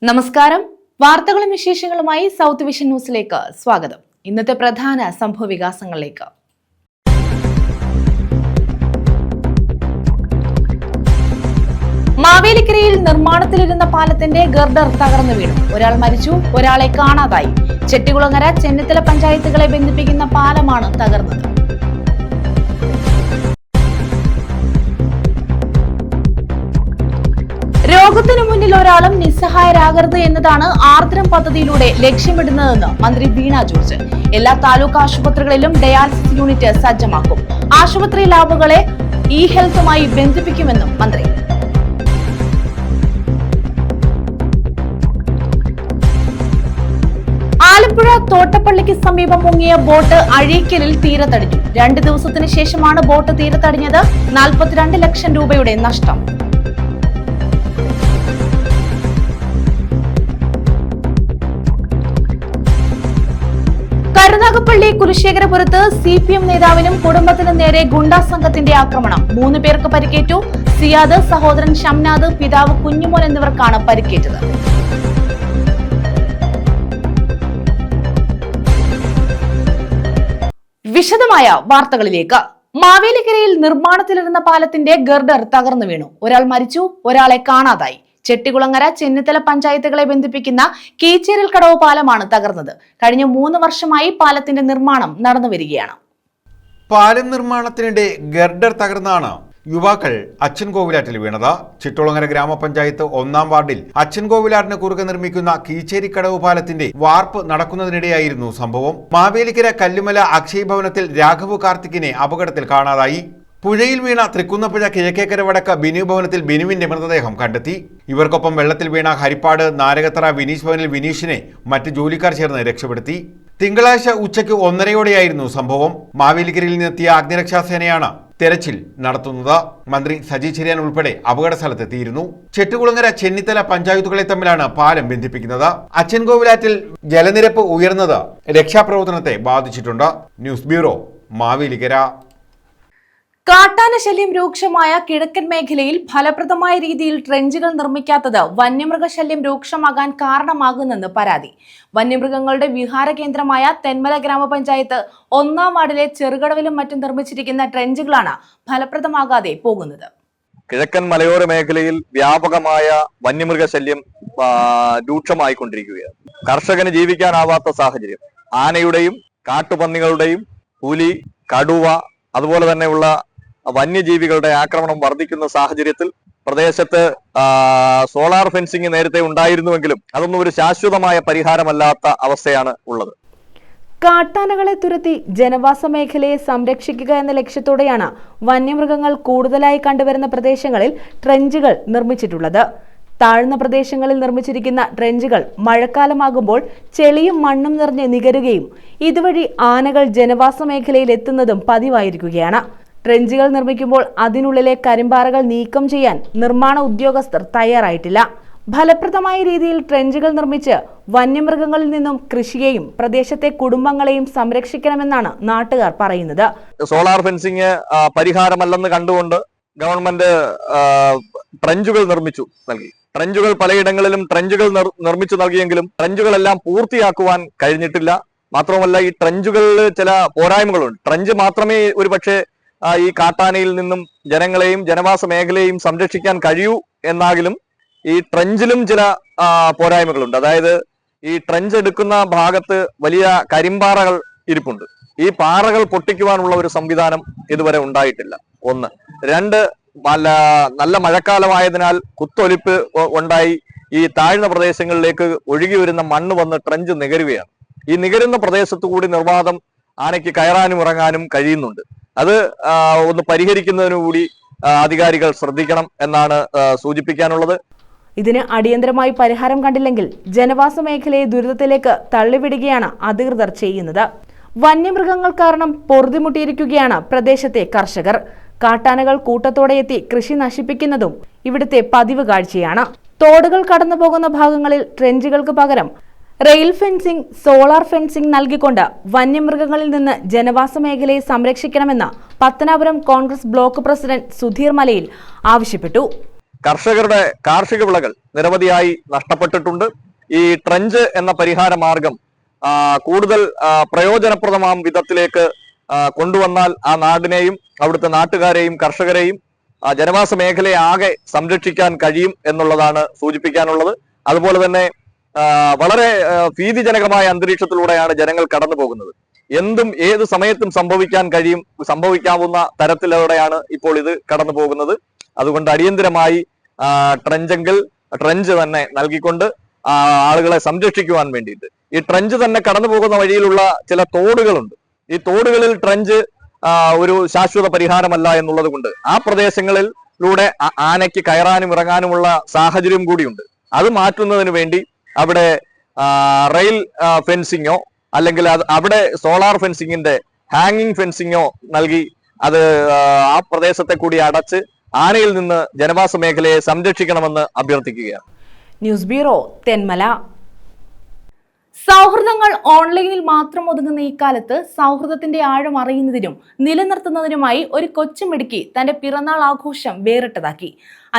നമസ്കാരം. വാർത്തകളും വിശേഷങ്ങളുമായി സൗത്ത് വിഷൻ ന്യൂസിലേക്ക് സ്വാഗതം. ഇന്നത്തെ പ്രധാന സംഭവ വികാസങ്ങളിലേക്ക്. മാവേലിക്കരയിൽ നിർമ്മാണത്തിലിരുന്ന പാലത്തിന്റെ ഗർഡർ തകർന്നു വീണു. ഒരാൾ മരിച്ചു, ഒരാളെ കാണാതായി. ചെട്ടികുളങ്ങര, ചെന്നിത്തല പഞ്ചായത്തുകളെ ബന്ധിപ്പിക്കുന്ന പാലമാണ് തകർന്നത്. രോഗത്തിനു മുന്നിൽ ഒരാളും നിസ്സഹായരാകരുത് എന്നതാണ് ആർദ്രം പദ്ധതിയിലൂടെ ലക്ഷ്യമിടുന്നതെന്ന് മന്ത്രി വീണ ജോർജ്. എല്ലാ താലൂക്ക് ആശുപത്രികളിലും ഡയാലിസിസ് യൂണിറ്റ് സജ്ജമാക്കും. ആശുപത്രി ലാബുകളെ ഇ ഹെൽത്തുമായി ബന്ധിപ്പിക്കുമെന്നും മന്ത്രി. ആലപ്പുഴ തോട്ടപ്പള്ളിക്ക് സമീപം മുങ്ങിയ ബോട്ട് അഴീക്കലിൽ തീരത്തടിഞ്ഞു. 2 ദിവസത്തിന് ശേഷമാണ് ബോട്ട് തീരത്തടിഞ്ഞത്. 42 ലക്ഷം രൂപയുടെ നഷ്ടം. കരുനാഗപ്പള്ളി കുലശേഖരപുരത്ത് CPM നേതാവിനും കുടുംബത്തിനും നേരെ ഗുണ്ടാ സംഘത്തിന്റെ ആക്രമണം. 3 പേർക്ക് പരിക്കേറ്റു. സിയാദ്, സഹോദരൻ ഷംനാദ്, പിതാവ് കുഞ്ഞുമോൻ എന്നിവർക്കാണ് പരിക്കേറ്റത്. വിശദമായ വാർത്തകളിലേക്ക്. മാവേലിക്കരയിൽ നിർമ്മാണത്തിലിരുന്ന പാലത്തിന്റെ ഗർഡർ തകർന്നു വീണു. ഒരാൾ മരിച്ചു, ഒരാളെ കാണാതായി. ചെട്ടികുളങ്ങര, ചെന്നിത്തല പഞ്ചായത്തുകളെ ബന്ധിപ്പിക്കുന്ന കീച്ചേരിൽ കടവ് പാലമാണ് തകർന്നത്. കഴിഞ്ഞ 3 വർഷമായി പാലത്തിന്റെ നിർമ്മാണം നടന്നുവരികയാണ്. പാലം നിർമ്മാണത്തിനിടെ ഗർഡർ തകർന്നാണ് യുവാക്കൾ അച്ഛൻകോവിലാറ്റിൽ വീണത്. ചിറ്റോളങ്ങര ഗ്രാമപഞ്ചായത്ത് 1-ാം വാർഡിൽ അച്ഛൻകോവിലാറിന് കുറുകെ നിർമ്മിക്കുന്ന കീച്ചേരിക്കടവ് പാലത്തിന്റെ വാർപ്പ് നടക്കുന്നതിനിടെയായിരുന്നു സംഭവം. മാവേലിക്കര കല്ലുമല അക്ഷയ് ഭവനത്തിൽ രാഘവ് കാർത്തികിനെ അപകടത്തിൽ കാണാതായി. പുഴയിൽ വീണ തൃക്കുന്നപ്പുഴ കിഴക്കേക്കര വടക്ക് ബിനു ഭവനത്തിൽ ബിനുവിന്റെ മൃതദേഹം കണ്ടെത്തി. ഇവർക്കൊപ്പം വെള്ളത്തിൽ വീണ ഹരിപ്പാട് നാരകത്തറ വിനീഷ് ഭവനിൽ വിനീഷിനെ മറ്റ് ജോലിക്കാർ ചേർന്ന് രക്ഷപ്പെടുത്തി. തിങ്കളാഴ്ച ഉച്ചയ്ക്ക് 1:30യോടെയായിരുന്നു സംഭവം. മാവേലിക്കരയിൽ നിന്നെത്തിയ അഗ്നിരക്ഷാസേനയാണ് തെരച്ചിൽ നടത്തുന്നത്. മന്ത്രി സജി ചെറിയാൻ ഉൾപ്പെടെ അപകട സ്ഥലത്തെത്തിയിരുന്നു. ചെട്ടുകുളങ്ങര, ചെന്നിത്തല പഞ്ചായത്തുകളെ തമ്മിലാണ് പാലം ബന്ധിപ്പിക്കുന്നത്. അച്ഛൻകോവിലാറ്റിൽ ജലനിരപ്പ് ഉയർന്നത് രക്ഷാപ്രവർത്തനത്തെ ബാധിച്ചിട്ടുണ്ട്. News bureau, Mavelikkara. കാട്ടാന ശല്യം രൂക്ഷമായ കിഴക്കൻ മേഖലയിൽ ഫലപ്രദമായ രീതിയിൽ ട്രെഞ്ചുകൾ നിർമ്മിക്കാത്തത് വന്യമൃഗശല്യം രൂക്ഷമാകാൻ കാരണമാകുന്നെന്ന് പരാതി. വന്യമൃഗങ്ങളുടെ വിഹാര കേന്ദ്രമായ തെന്മല ഗ്രാമപഞ്ചായത്ത് 1-ാം വാർഡിലെ ചെറുകടവിലും മറ്റും നിർമ്മിച്ചിരിക്കുന്ന ട്രെഞ്ചുകളാണ് ഫലപ്രദമാകാതെ പോകുന്നത്. കിഴക്കൻ മലയോര മേഖലയിൽ വ്യാപകമായ വന്യമൃഗശല്യം രൂക്ഷമായിക്കൊണ്ടിരിക്കുകയാണ്. കർഷകന് ജീവിക്കാനാവാത്ത സാഹചര്യം. ആനയുടെയും കാട്ടുപന്നികളുടെയും പുലി, കടുവ, അതുപോലെ തന്നെയുള്ള വന്യജീവികളുടെ ആക്രമണം വർദ്ധിക്കുന്ന സാഹചര്യത്തിൽ പ്രദേശത്ത് സോളാർ ഫെൻസിംഗ് നേരത്തെ ഉണ്ടായിരുന്നുവെങ്കിലും അതൊന്നും ഒരു ശാശ്വതമായ പരിഹാരമല്ലാത്ത അവസ്ഥയാണ് ഉള്ളത്. കാട്ടാനകളെ തുരത്തി ജനവാസ മേഖലയെ സംരക്ഷിക്കുക എന്ന ലക്ഷ്യത്തോടെയാണ് വന്യമൃഗങ്ങൾ കൂടുതലായി കണ്ടുവരുന്ന പ്രദേശങ്ങളിൽ ട്രെഞ്ചുകൾ നിർമ്മിച്ചിട്ടുള്ളത്. താഴ്ന്ന പ്രദേശങ്ങളിൽ നിർമ്മിച്ചിരിക്കുന്ന ട്രെഞ്ചുകൾ മഴക്കാലമാകുമ്പോൾ ചെളിയും മണ്ണും നിറഞ്ഞ് നികരുകയും ഇതുവഴി ആനകൾ ജനവാസ മേഖലയിൽ എത്തുന്നതും പതിവായിരിക്കുകയാണ്. ട്രെഞ്ചുകൾ നിർമ്മിക്കുമ്പോൾ അതിനുള്ളിലെ കരിമ്പാറകൾ നീക്കം ചെയ്യാൻ നിർമ്മാണ ഉദ്യോഗസ്ഥർ തയ്യാറായിട്ടില്ല. ഫലപ്രദമായ രീതിയിൽ ട്രെഞ്ചുകൾ നിർമ്മിച്ച് വന്യമൃഗങ്ങളിൽ നിന്നും കൃഷിയെയും പ്രദേശത്തെ കുടുംബങ്ങളെയും സംരക്ഷിക്കണമെന്നാണ് നാട്ടുകാർ പറയുന്നത്. സോളാർ ഫെൻസിംഗ് പരിഹാരമല്ലെന്ന് കണ്ടുകൊണ്ട് ഗവൺമെന്റ് ട്രെഞ്ചുകൾ നിർമ്മിച്ചു നൽകി. ട്രെഞ്ചുകൾ പലയിടങ്ങളിലും ട്രെഞ്ചുകൾ നിർമ്മിച്ചു നൽകിയെങ്കിലും ട്രെഞ്ചുകളെല്ലാം പൂർത്തിയാക്കുവാൻ കഴിഞ്ഞിട്ടില്ല. മാത്രമല്ല, ഈ ട്രെഞ്ചുകളിൽ ചില പോരായ്മകളുണ്ട്. ട്രെഞ്ച് മാത്രമേ ഒരുപക്ഷെ ഈ കാട്ടാനയിൽ നിന്നും ജനങ്ങളെയും ജനവാസ മേഖലയെയും സംരക്ഷിക്കാൻ കഴിയൂ എന്നാകിലും ഈ ട്രെഞ്ചിലും ചില പോരായ്മകളുണ്ട്. അതായത് ഈ ട്രെഞ്ച് എടുക്കുന്ന ഭാഗത്ത് വലിയ കരിമ്പാറകൾ ഇരിപ്പുണ്ട്. ഈ പാറകൾ പൊട്ടിക്കുവാനുള്ള ഒരു സംവിധാനം ഇതുവരെ ഉണ്ടായിട്ടില്ല. 1. 2, നല്ല മഴക്കാലമായതിനാൽ കുത്തൊലിപ്പ് ഉണ്ടായി ഈ താഴ്ന്ന പ്രദേശങ്ങളിലേക്ക് ഒഴുകി വരുന്ന മണ്ണ് വന്ന് ട്രെഞ്ച് നികരുകയാണ്. ഈ നികരുന്ന പ്രദേശത്തു കൂടി നിർവാഹം ആനയ്ക്ക് കയറാനും ഇറങ്ങാനും കഴിയുന്നുണ്ട്. അത് ഒന്ന് പരിഹരിക്കുന്നതിനു കൂടി അധികാരികൾ ശ്രദ്ധിക്കണം എന്നാണ് സൂചിപ്പിക്കാനുള്ളത്. ഇതിന് അടിയന്തരമായി പരിഹാരം കണ്ടില്ലെങ്കിൽ ജനവാസ മേഖലയെ ദുരിതത്തിലേക്ക് തള്ളിവിടുകയാണ് അധികൃതർ ചെയ്യുന്നത്. വന്യമൃഗങ്ങൾ കാരണം പൊറുതിമുട്ടിയിരിക്കുകയാണ് പ്രദേശത്തെ കർഷകർ. കാട്ടാനകൾ കൂട്ടത്തോടെ എത്തി കൃഷി നശിപ്പിക്കുന്നതും ഇവിടുത്തെ പതിവ് കാഴ്ചയാണ്. തോടുകൾ കടന്നു പോകുന്ന ഭാഗങ്ങളിൽ ട്രെഞ്ചുകൾക്ക് പകരം റെയിൽ ഫെൻസിംഗ്, സോളാർ ഫെൻസിംഗ് നൽകിക്കൊണ്ട് വന്യമൃഗങ്ങളിൽ നിന്ന് ജനവാസ മേഖലയെ സംരക്ഷിക്കണമെന്ന് പത്തനാപുരം കോൺഗ്രസ് ബ്ലോക്ക് പ്രസിഡന്റ് സുധീർ മലയിൽ ആവശ്യപ്പെട്ടു. കർഷകരുടെ കാർഷിക വിളകൾ നിരവധിയായി നഷ്ടപ്പെട്ടിട്ടുണ്ട്. ഈ ട്രഞ്ച് എന്ന പരിഹാര മാർഗം കൂടുതൽ പ്രയോജനപ്രദമാം വിധത്തിലേക്ക് കൊണ്ടുവന്നാൽ ആ നാടിനെയും അവിടുത്തെ നാട്ടുകാരെയും കർഷകരെയും ജനവാസ മേഖലയെ ആകെ സംരക്ഷിക്കാൻ കഴിയും എന്നുള്ളതാണ് സൂചിപ്പിക്കാനുള്ളത്. അതുപോലെ തന്നെ വളരെ ഭീതിജനകമായ അന്തരീക്ഷത്തിലൂടെയാണ് ജനങ്ങൾ കടന്നു പോകുന്നത്. എന്തും ഏത് സമയത്തും സംഭവിക്കാവുന്ന തരത്തിലൂടെയാണ് ഇപ്പോൾ ഇത് കടന്നു പോകുന്നത്. അതുകൊണ്ട് അടിയന്തരമായി ട്രഞ്ച് തന്നെ നൽകിക്കൊണ്ട് ആളുകളെ സംരക്ഷിക്കുവാൻ വേണ്ടിയിട്ട് ഈ ട്രഞ്ച് തന്നെ കടന്നു പോകുന്ന വഴിയിലുള്ള ചില തോടുകളുണ്ട്. ഈ തോടുകളിൽ ട്രഞ്ച് ഒരു ശാശ്വത പരിഹാരമല്ല എന്നുള്ളത് കൊണ്ട് ആ പ്രദേശങ്ങളിലൂടെ ആനയ്ക്ക് കയറാനും ഇറങ്ങാനുമുള്ള സാഹചര്യം കൂടിയുണ്ട്. അത് മാറ്റുന്നതിന് വേണ്ടി അവിടെ റെയിൽ ഫെൻസിങ്ങോ അല്ലെങ്കിൽ അവിടെ സോളാർ ഫെൻസിങ്ങിന്റെ ഹാങ്ങിങ് ഫെൻസിങ്ങോ നൽകി അത് ആ പ്രദേശത്തെ കൂടി അടച്ച് ആനയിൽ നിന്ന് ജനവാസ മേഖലയെ സംരക്ഷിക്കണമെന്ന് അഭ്യർത്ഥിക്കുകയാണ്. News bureau, Thenmala. സൗഹൃദങ്ങൾ ഓൺലൈനിൽ മാത്രം ഒതുങ്ങുന്ന ഈ കാലത്ത് സൗഹൃദത്തിന്റെ ആഴം അറിയുന്നതിനും നിലനിർത്തുന്നതിനുമായി ഒരു കൊച്ചുമിടുക്കി തന്റെ പിറന്നാൾ ആഘോഷം വേറിട്ടതാക്കി.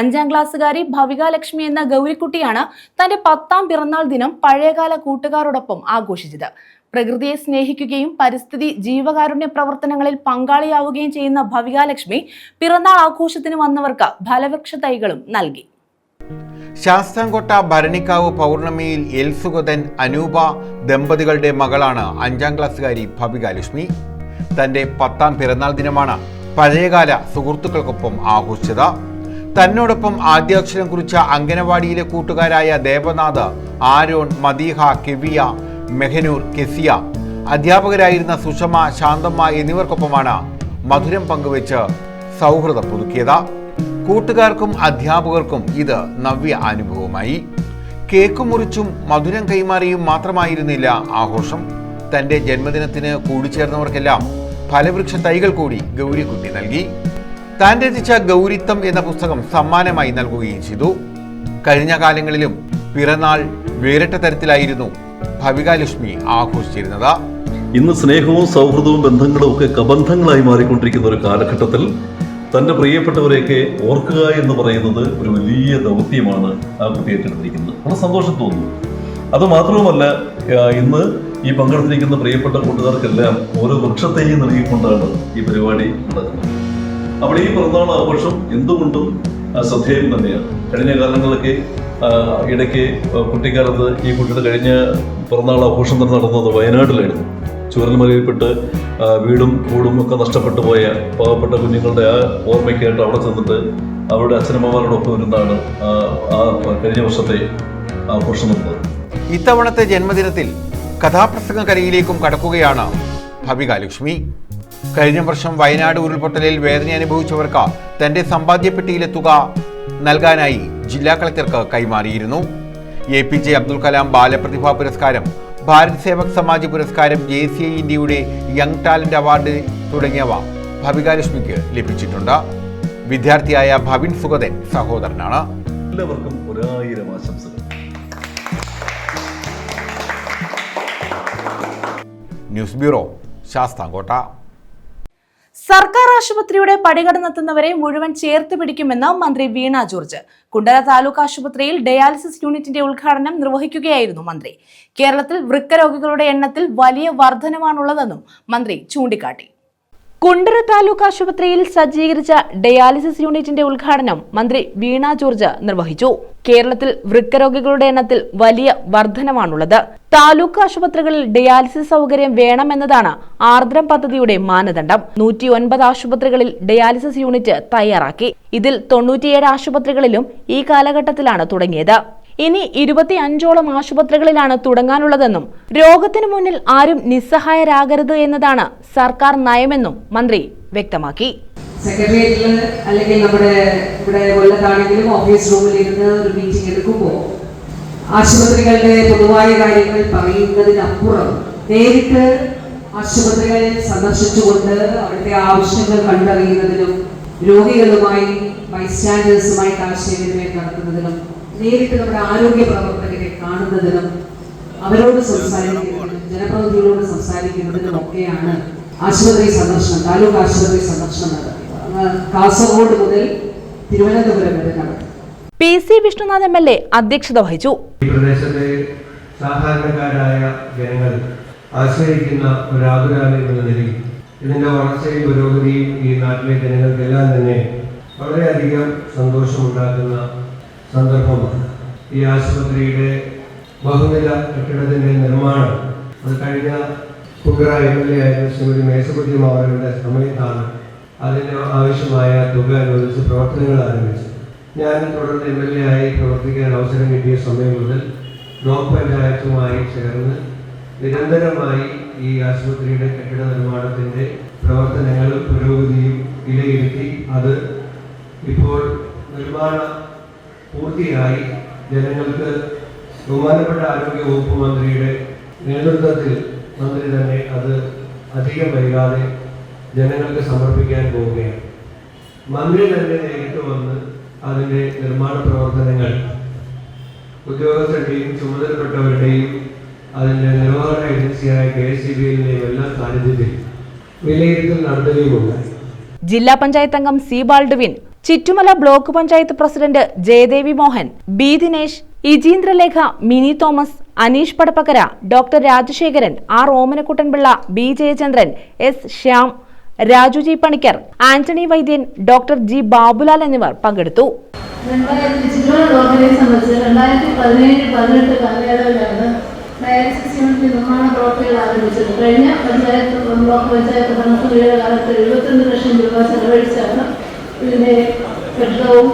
5ാം ക്ലാസ്സുകാരി ഭവിക ലക്ഷ്മി എന്ന ഗൗരിക്കുട്ടിയാണ് തന്റെ 10ാം പിറന്നാൾ ദിനം പഴയകാല കൂട്ടുകാരോടൊപ്പം ആഘോഷിച്ചത്. പ്രകൃതിയെ സ്നേഹിക്കുകയും പരിസ്ഥിതി ജീവകാരുണ്യ പ്രവർത്തനങ്ങളിൽ പങ്കാളിയാവുകയും ചെയ്യുന്ന ഭവിക ലക്ഷ്മി പിറന്നാൾ ആഘോഷത്തിന് വന്നവർക്ക് ഫലവൃക്ഷ തൈകളും നൽകി. ശാസ്താംകോട്ട ഭരണിക്കാവ് പൗർണമിയിൽ എൽസുഗതൻ അനൂപ ദമ്പതികളുടെ മകളാണ് 5ാം ക്ലാസ്സുകാരി ഭവിക ലക്ഷ്മി. തന്റെ 10ാം പിറന്നാൾ ദിനമാണ് പഴയകാല സുഹൃത്തുക്കൾക്കൊപ്പം ആഘോഷിച്ചത്. തന്നോടൊപ്പം ആദ്യാക്ഷരം കുറിച്ച അംഗനവാടിയിലെ കൂട്ടുകാരായ ദേവനാഥ്, ആരോൺ, മദീഹ, കെവിയ, മെഹനൂർ, കെസിയ, അധ്യാപകരായിരുന്ന സുഷമ, ശാന്തമ്മ എന്നിവർക്കൊപ്പമാണ് മധുരം പങ്കുവെച്ച് സൗഹൃദം പുതുക്കിയത്. കൂട്ടുകാർക്കും അധ്യാപകർക്കും ഇത് നവ്യ അനുഭവമായി. കേക്ക് മുറിച്ചും മധുരം കൈമാറിയും മാത്രമായിരുന്നില്ല ആഘോഷം. തന്റെ ജന്മദിനത്തിന് കൂടിച്ചേർന്നവർക്കെല്ലാം ഫലവൃക്ഷ തൈകൾ കൂടി ഗൗരിക്കുട്ടി നൽകി. താൻ രചിച്ച ഗൗരിത്തം എന്ന പുസ്തകം സമ്മാനമായി നൽകുകയും ചെയ്തു. കഴിഞ്ഞ കാലങ്ങളിലും പിറന്നാൾ വേറിട്ട തരത്തിലായിരുന്നു ഭവിക ലക്ഷ്മി ആഘോഷിച്ചിരുന്നത്. ഇന്ന് സ്നേഹവും സൗഹൃദവും ബന്ധങ്ങളും ഒക്കെ കബന്ധങ്ങളായി മാറിക്കൊണ്ടിരിക്കുന്ന ഒരു കാലഘട്ടത്തിൽ തൻ്റെ പ്രിയപ്പെട്ടവരെയൊക്കെ ഓർക്കുക എന്ന് പറയുന്നത് ഒരു വലിയ ദൗത്യമാണ് ആ കുട്ടി ഏറ്റെടുത്തിരിക്കുന്നത്. വളരെ സന്തോഷം തോന്നുന്നു. അതുമാത്രവുമല്ല, ഇന്ന് ഈ പങ്കെടുത്തിരിക്കുന്ന പ്രിയപ്പെട്ട കൂട്ടുകാർക്കെല്ലാം ഓരോ വൃക്ഷത്തൈ നൽകിക്കൊണ്ടാണ് ഈ പരിപാടി നടക്കുന്നത്. അപ്പോൾ ഈ പിറന്നാൾ ആഘോഷം എന്തുകൊണ്ടും ശ്രദ്ധേയം തന്നെയാണ്. കഴിഞ്ഞ കാലങ്ങളിലൊക്കെ ഇടയ്ക്ക് കുട്ടിക്കാലത്ത് ഈ കുട്ടിയുടെ കഴിഞ്ഞ പിറന്നാൾ ആഘോഷം തന്നെ നടന്നത് വയനാട്ടിലായിരുന്നു. ചൂരൽമലയിൽപ്പെട്ട് വീടും കൂടും ഒക്കെ നഷ്ടപ്പെട്ടു പോയ പാവപ്പെട്ട കുഞ്ഞുങ്ങളുടെ ആ ഓർമ്മയ്ക്കായിട്ട് അവിടെ ചെന്നിട്ട് അവരുടെ അച്ഛനമ്മമാരോടൊപ്പം ഇരുന്നാണ് കഴിഞ്ഞ വർഷത്തെ ആഘോഷം നടന്നത്. ഇത്തവണത്തെ ജന്മദിനത്തിൽ കഥാപ്രസംഗ കലയിലേക്കും കടക്കുകയാണ് ഭവിക ലക്ഷ്മി. കഴിഞ്ഞ വർഷം വയനാട് ഉരുൾപൊട്ടലിൽ വേദന അനുഭവിച്ചവർക്ക് തന്റെ സമ്പാദ്യപ്പെട്ടിയിലെ തുക നൽകാനായി ജില്ലാ കളക്ടർക്ക് കൈമാറിയിരുന്നു. APJ അബ്ദുൽ കലാം ബാലപ്രതിഭാ പുരസ്കാരം, ഭാരത് സേവക് സമാജ് പുരസ്കാരം, JCI ഇന്ത്യയുടെ യങ് ടാലന്റ് അവാർഡ് തുടങ്ങിയവ ഭവിക ലക്ഷ്മിക്ക് ലഭിച്ചിട്ടുണ്ട്. വിദ്യാർത്ഥിയായ ഭവിൻ സുഗതൻ സഹോദരനാണ്. എല്ലാവർക്കും 1000 ആശംസകൾ. News bureau, Sasthamkotta. സർക്കാർ ആശുപത്രിയുടെ പടികടന്നെത്തുന്നവരെ മുഴുവൻ ചേർത്ത് പിടിക്കുമെന്ന് മന്ത്രി വീണ ജോർജ്. കുണ്ടറ താലൂക്ക് ആശുപത്രിയിൽ ഡയാലിസിസ് യൂണിറ്റിന്റെ ഉദ്ഘാടനം നിർവഹിക്കുകയായിരുന്നു മന്ത്രി. കേരളത്തിൽ വൃക്ക രോഗികളുടെ എണ്ണത്തിൽ വലിയ വർധനവാണുള്ളതെന്നും മന്ത്രി ചൂണ്ടിക്കാട്ടി. കുണ്ടറ താലൂക്ക് ആശുപത്രിയിൽ സജ്ജീകരിച്ച ഡയാലിസിസ് യൂണിറ്റിന്റെ ഉദ്ഘാടനം മന്ത്രി വീണ ജോർജ് നിർവഹിച്ചു. കേരളത്തിൽ വൃക്ക രോഗികളുടെ എണ്ണത്തിൽ വലിയ വർധനവാണുള്ളത്. താലൂക്ക് ആശുപത്രികളിൽ ഡയാലിസിസ് സൗകര്യം വേണമെന്നതാണ് ആർദ്രം പദ്ധതിയുടെ മാനദണ്ഡം. 109 ആശുപത്രികളിൽ ഡയാലിസിസ് യൂണിറ്റ് തയ്യാറാക്കി. ഇതിൽ 97 ആശുപത്രികളിലും ഈ കാലഘട്ടത്തിലാണ് തുടങ്ങിയത്. ഇനി 25ഓളം ആശുപത്രികളിലാണ് തുടങ്ങാനുള്ളതെന്നും രോഗത്തിനു മുന്നിൽ ആരും നിസ്സഹായരാകരുത് എന്നതാണ് സർക്കാർ നയമെന്നും മന്ത്രി വ്യക്തമാക്കി. സെക്രട്ടേറിയറ്റിൽ അല്ലെങ്കിൽ നമ്മുടെ ഇവിടെ കൊല്ലത്താണെങ്കിലും ഓഫീസ് റൂമിൽ ഇരുന്ന് ഒരു മീറ്റിംഗ് എടുക്കുമ്പോൾ ആശുപത്രികളുടെ പൊതുവായ കാര്യങ്ങൾ പറയുന്നതിനപ്പുറം നേരിട്ട് ആശുപത്രികൾ സന്ദർശിച്ചുകൊണ്ട് അവിടുത്തെ ആവശ്യങ്ങൾ കണ്ടറിയുന്നതിനും രോഗികളുമായി ബൈസ്റ്റാൻഡേഴ്സുമായി ആശയവിനിമയം നടത്തുന്നതിനും നേരിട്ട് നമ്മുടെ ആരോഗ്യ പ്രവർത്തകരെ കാണുന്നതിനും അവരോട് സംസാരിക്കുന്നതിനും ജനപ്രതിനിധികളോട് സംസാരിക്കുന്നതിനും ഒക്കെയാണ് ആശുപത്രി സന്ദർശനം, താലൂക്ക് ആശുപത്രി സന്ദർശനം നടത്തുന്നത്. കാസർഗോഡ് മുതൽ തിരുവനന്തപുരം വരെ നടത്തും. PC വിഷ്ണുനാഥ് MLA അധ്യക്ഷത വഹിച്ചു. ഈ പ്രദേശത്തെ സാധാരണക്കാരായ ജനങ്ങൾ ആശ്രയിക്കുന്ന ഒരു ആതുരാലയം എന്ന നിലയിൽ ഇതിന്റെ വളർച്ചയും പുരോഗതിയും ഈ നാട്ടിലെ ജനങ്ങൾക്കെല്ലാം തന്നെ വളരെയധികം സന്തോഷമുണ്ടാക്കുന്ന സന്ദർഭമാണ്. ഈ ആശുപത്രിയുടെ ബഹുനില കെട്ടിടത്തിന്റെ നിർമ്മാണം അത് കഴിഞ്ഞ കുഗ്ര MLA ആയിരുന്ന ശ്രീമതി മേഴ്സിക്കുട്ടി അവരുടെ സമയത്താണ് അതിന് ആവശ്യമായ തുക അനുവദിച്ച് പ്രവർത്തനങ്ങൾ ആരംഭിച്ചത്. ഞാൻ തുടർന്ന് MLA ആയി പ്രവർത്തിക്കാൻ അവസരം കിട്ടിയ സമയം മുതൽ ബ്ലോക്ക് പഞ്ചായത്തുമായി ചേർന്ന് നിരന്തരമായി ഈ ആശുപത്രിയുടെ കെട്ടിട നിർമ്മാണത്തിന്റെ പ്രവർത്തനങ്ങളും പുരോഗതിയും വിലയിരുത്തി അത് ഇപ്പോൾ നിർമ്മാണം പൂർത്തിയായി ജനങ്ങൾക്ക് ബഹുമാനപ്പെട്ട ആരോഗ്യ വകുപ്പ് മന്ത്രിയുടെ നേതൃത്വത്തിൽ മന്ത്രി തന്നെ അത് അധികം വൈകാതെ ജനങ്ങൾക്ക് സമർപ്പിക്കാൻ പോവുകയാണ്. മന്ത്രി തന്നെ നേരിട്ട് വന്ന് അതിൻ്റെ നിർമ്മാണ പ്രവർത്തനങ്ങൾ ഉദ്യോഗസ്ഥരുടെയും ചുമതലപ്പെട്ടവരുടെയും അതിൻ്റെ നിർവഹണ ഏജൻസിയായ KSCBയിലെയും എല്ലാ സാന്നിധ്യത്തിൽ വിലയിരുത്തൽ നടത്തുകയുമുണ്ടായി. ജില്ലാ പഞ്ചായത്ത് അംഗം C. Baldwin, Chittumala block panchayat president Jayadevi Mohan, B. Dinesh, Ijeendralekha, Mini Thomas, Aneesh Padappakkara, doctor Rajasekharan, R. Omanakuttanpillai, B. Jayachandran, S. Shyam, Raju G. Panicker, Antony Vaidyan, doctor G. Babulal എന്നിവർ പങ്കെടുത്തു. 2017-18 കാലയളവിലാണ് ഡയാലിസിസ് യൂണിറ്റ് നിർമ്മാണ പ്രവർത്തികൾ ആരംഭിച്ചത്. കഴിഞ്ഞ ബ്ലോക്ക് പഞ്ചായത്ത് ഭരണസമിതിയുടെ കാലത്ത് 72 ലക്ഷം രൂപ ചെലവഴിച്ചാണ് ഇതിൻ്റെ കെട്ടിടവും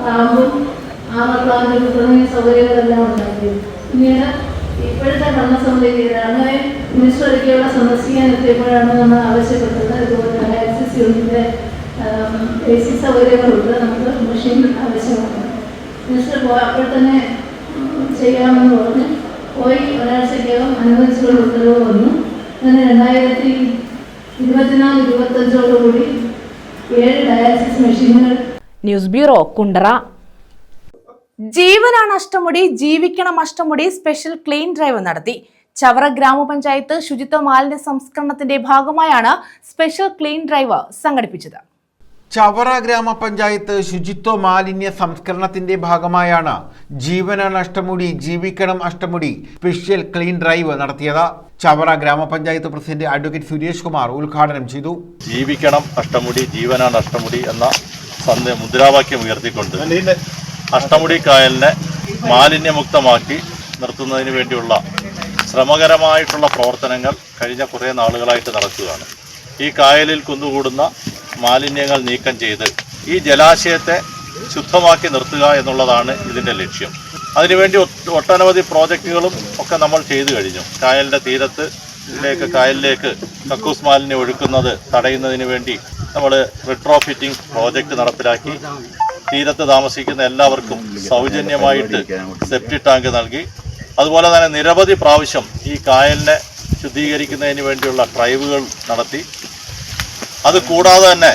റാമ്പും പ്ലാന്റും തുടങ്ങിയ സൗകര്യങ്ങളെല്ലാം ഉണ്ടാക്കിയത്. പിന്നീട് ഇപ്പോഴത്തെ ഭരണസമിതി അങ്ങനെ മിനിസ്റ്റർ ഒരിക്കലുള്ള സന്ദർശിക്കാൻ എത്തിയപ്പോഴാണ് നമ്മൾ ആവശ്യപ്പെട്ടത് ഇതുപോലെ ഡയാലിസിസ് യൂണിറ്റിൻ്റെ AC സൗകര്യങ്ങളുണ്ട്, നമുക്ക് മെഷീൻ ആവശ്യമാണ്. മിനിസ്റ്റർ അപ്പോൾ തന്നെ ചെയ്യാമെന്ന് പറഞ്ഞ് പോയി ഒരാഴ്ചയ്ക്കകം അനുവദിച്ചുള്ള ഉത്തരവ് വന്നു. അങ്ങനെ 2024-25 7 ഡയാലിസിസ് മെഷീനുകൾ. News bureau, Kundara. ജീവനാണ് അഷ്ടമുടി, ജീവിക്കണം അഷ്ടമുടി സ്പെഷ്യൽ ക്ലീൻ ഡ്രൈവ് നടത്തി. ചവറ ഗ്രാമപഞ്ചായത്ത് ശുചിത്വ മാലിന്യ സംസ്കരണത്തിന്റെ ഭാഗമായാണ് സ്പെഷ്യൽ ക്ലീൻ ഡ്രൈവ് സംഘടിപ്പിച്ചത്. ചവറ ഗ്രാമപഞ്ചായത്ത് ശുചിത്വ മാലിന്യ സംസ്കരണത്തിന്റെ ഭാഗമായാണ് ജീവനാണ് അഷ്ടമുടി, ജീവിക്കണം അഷ്ടമുടി സ്പെഷ്യൽ ക്ലീൻ ഡ്രൈവ് നടത്തിയത്. ചവറ ഗ്രാമപഞ്ചായത്ത് പ്രസിഡന്റ് അഡ്വക്കേറ്റ് സുരേഷ് കുമാർ ഉദ്ഘാടനം ചെയ്തു. ജീവിക്കണം അഷ്ടമുടി, ജീവനാണ് അഷ്ടമുടി എന്ന മുദ്രാവാക്യം ഉയർത്തിക്കൊണ്ട് അഷ്ടമുടി കായലിനെ മാലിന്യമുക്തമാക്കി നിർത്തുന്നതിന് വേണ്ടിയുള്ള ശ്രമകരമായിട്ടുള്ള പ്രവർത്തനങ്ങൾ കഴിഞ്ഞ കുറേ നാളുകളായിട്ട് നടക്കുകയാണ്. ഈ കായലിൽ കുന്നുകൂടുന്ന മാലിന്യങ്ങൾ നീക്കം ചെയ്ത് ഈ ജലാശയത്തെ ശുദ്ധമാക്കി നിർത്തുക എന്നുള്ളതാണ് ഇതിൻ്റെ ലക്ഷ്യം. അതിനുവേണ്ടി ഒട്ടനവധി പ്രോജക്റ്റുകളും ഒക്കെ നമ്മൾ ചെയ്തു കഴിഞ്ഞു. കായലിൻ്റെ തീരത്ത് കായലിലേക്ക് കക്കൂസ് മാലിന്യം ഒഴുക്കുന്നത് തടയുന്നതിന് വേണ്ടി നമ്മൾ റിട്രോഫിറ്റിംഗ് പ്രോജക്റ്റ് നടപ്പിലാക്കി. തീരത്ത് താമസിക്കുന്ന എല്ലാവർക്കും സൗജന്യമായിട്ട് സെപ്റ്റി ടാങ്ക് നൽകി. അതുപോലെ തന്നെ നിരവധി പ്രാവശ്യം ഈ കായലിനെ ശുദ്ധീകരിക്കുന്നതിന് വേണ്ടിയുള്ള ഡ്രൈവുകൾ നടത്തി. അതുകൂടാതെ തന്നെ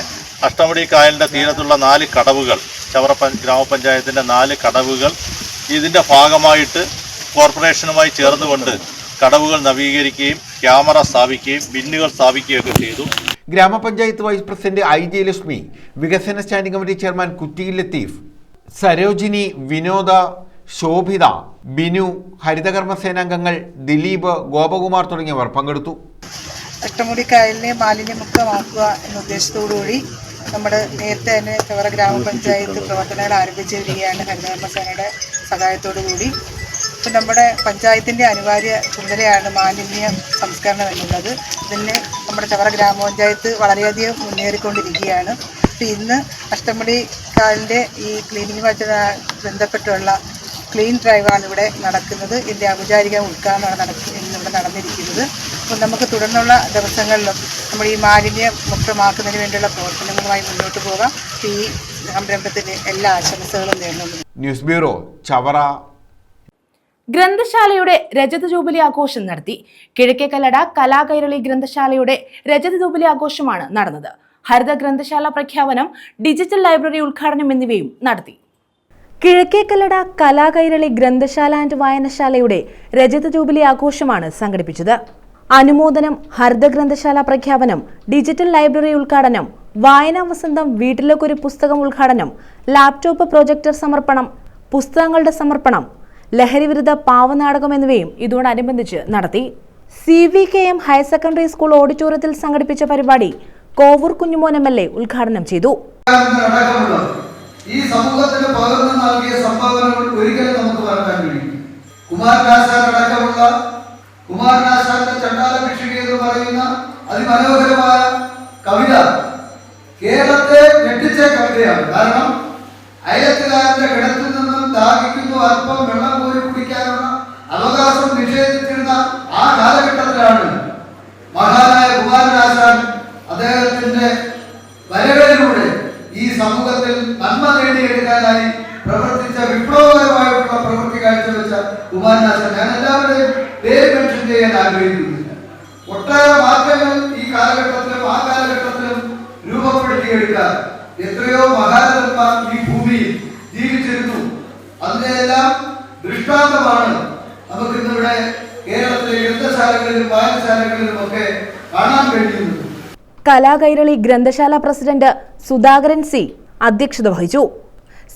അഷ്ടമുടി കായലിൻ്റെ തീരത്തുള്ള 4 കടവുകൾ, ചവറ ഗ്രാമപഞ്ചായത്തിൻ്റെ 4 കടവുകൾ ഇതിൻ്റെ ഭാഗമായിട്ട് കോർപ്പറേഷനുമായി ചേർന്നുകൊണ്ട് കടവുകൾ നവീകരിക്കുകയും ക്യാമറ സ്ഥാപിക്കുകയും ബിന്നുകൾ സ്ഥാപിക്കുകയൊക്കെ ചെയ്തു. ഗ്രാമപഞ്ചായത്ത് വൈസ് പ്രസിഡന്റ് IJ ലക്ഷ്മി, വികസന standing committee chairman Kuttiyil Latheef, Sarojini, Vinoda, Shobhitha, Binu, ഹരിതകർമ്മസേനാംഗങ്ങൾ Dileep, Gopakumar തുടങ്ങിയവർ പങ്കെടുത്തു. അഷ്ടമുടി കായലിനെ മാലിന്യമുക്തമാക്കുക എന്ന ഉദ്ദേശത്തോടുകൂടി നമ്മൾ നേരത്തെ തന്നെ ചവറ ഗ്രാമപഞ്ചായത്ത് പ്രവർത്തനങ്ങൾ ആരംഭിച്ചു വരികയാണ് ഹരിതകർമ്മസേനയുടെ സഹായത്തോടു കൂടി. ഇപ്പം നമ്മുടെ പഞ്ചായത്തിൻ്റെ അനിവാര്യ ചുമതലയാണ് മാലിന്യ സംസ്കരണം എന്നുള്ളത്. ഇതിന് നമ്മുടെ ചവറ ഗ്രാമപഞ്ചായത്ത് വളരെയധികം മുന്നേറിക്കൊണ്ടിരിക്കുകയാണ്. അപ്പോൾ ഇന്ന് അഷ്ടമുടി കായലിൻ്റെ ഈ ക്ലീനിങ്ങുമായിട്ട് ബന്ധപ്പെട്ടുള്ള ക്ലീൻ ഡ്രൈവാണ് ഇവിടെ നടക്കുന്നത്. ഇതിൻ്റെ ഔപചാരിക ഉദ്ഘാടനമാണ് ഇന്നിവിടെ നടന്നിരിക്കുന്നത്. അപ്പോൾ നമുക്ക് തുടർന്നുള്ള ദിവസങ്ങളിലും നമ്മൾ ഈ മാലിന്യം മുക്തമാക്കുന്നതിന് വേണ്ടിയുള്ള പ്രവർത്തനങ്ങളുമായി മുന്നോട്ട് പോകാം. ഈ സംരംഭത്തിന് എല്ലാ ആശംസകളും നേരുന്നു. News bureau, Chavara. ഗ്രന്ഥശാലയുടെ രജത ജൂബിലി ആഘോഷം നടത്തി. കിഴക്കേക്കല്ലട കലാകൈരളി ഗ്രന്ഥശാലയുടെ രജത ജൂബിലി ആഘോഷമാണ് നടന്നത്. ഹരിത ഗ്രന്ഥശാല പ്രഖ്യാപനം, ഡിജിറ്റൽ ലൈബ്രറി ഉദ്ഘാടനം എന്നിവയും നടത്തി. കിഴക്കേക്കല്ലട കലാകൈരളി ഗ്രന്ഥശാല ആൻഡ് വായനശാലയുടെ രജത ജൂബിലി ആഘോഷമാണ് സംഘടിപ്പിച്ചത്. അനുമോദനം, ഹരിതഗ്രന്ഥശാല പ്രഖ്യാപനം, ഡിജിറ്റൽ ലൈബ്രറി ഉദ്ഘാടനം, വായനാ വസന്തം, വീട്ടിലേക്കൊരു പുസ്തകം ഉദ്ഘാടനം, ലാപ്ടോപ്പ് പ്രൊജക്ടർ സമർപ്പണം, പുസ്തകങ്ങളുടെ സമർപ്പണം, ലഹരിവിരുദ്ധ പാവനാടകം എന്നിവയും ഇതോടനുബന്ധിച്ച് നടത്തി. CVKM ഹയർ സെക്കൻഡറി സ്കൂൾ ഓഡിറ്റോറിയത്തിൽ സംഘടിപ്പിച്ച പരിപാടി കോവൂർ കുഞ്ഞുമോൻ MLA ഉദ്ഘാടനം ചെയ്തു. ഈ സമൂഹത്തിന് പകർന്നു നൽകിയ സംഭാവനകൾ ഒരിക്കലും നമുക്ക് മറക്കാൻ കഴിയും. കുമാരനാശാനടക്കമുള്ള കുമാരനാശാന്റെ ചണ്ടാല ഭിക്ഷുക എന്ന് പറയുന്ന അതിമനോഹരമായ കവിത കേരളത്തെ ഞെട്ടിച്ച കവിതയാണ്. കാരണം അയലത്തുകാരന്റെ കിടത്തിൽ നിന്നും ദാഹിക്കുന്നു അല്പം വെള്ളം കോരി കുടിക്കാനുള്ള അവകാശം നിഷേധിച്ചിരുന്ന ആ കാലഘട്ടത്തിലാണ് മഹാനായ കുമാരനാശാൻ അദ്ദേഹത്തിന്റെ വരകളിലൂടെ ഈ സമൂഹത്തിൽ നന്മ നേടിയെടുക്കാനായി പ്രവർത്തിച്ച വിപ്ലവകരമായിട്ടുള്ള പ്രവൃത്തി കാഴ്ചവെച്ച കുമാരനാശാൻ ഞാൻ എല്ലാവരുടെയും പേര് മെൻഷൻ ചെയ്യാൻ ആഗ്രഹിക്കുന്നില്ല. ഒട്ടേറെ മാറ്റങ്ങൾ ഈ കാലഘട്ടത്തിലും ആ കാലഘട്ടത്തിലും രൂപപ്പെടുത്തിയെടുക്കാൻ എത്രയോ മഹാരഥന്മാർ ഈ ഭൂമിയിൽ ജീവിച്ചിരുന്നു. അതിനെല്ലാം ദൃഷ്ടാന്തമാണ് നമുക്കിന്നിവിടെ കേരളത്തിലെ ഗ്രന്ഥശാലകളിലും വായനശാലകളിലും ഒക്കെ കാണാൻ കഴിയുന്നത്. കലാകൈരളി ഗ്രന്ഥശാല പ്രസിഡന്റ് സുധാകരൻ C അധ്യക്ഷത വഹിച്ചു.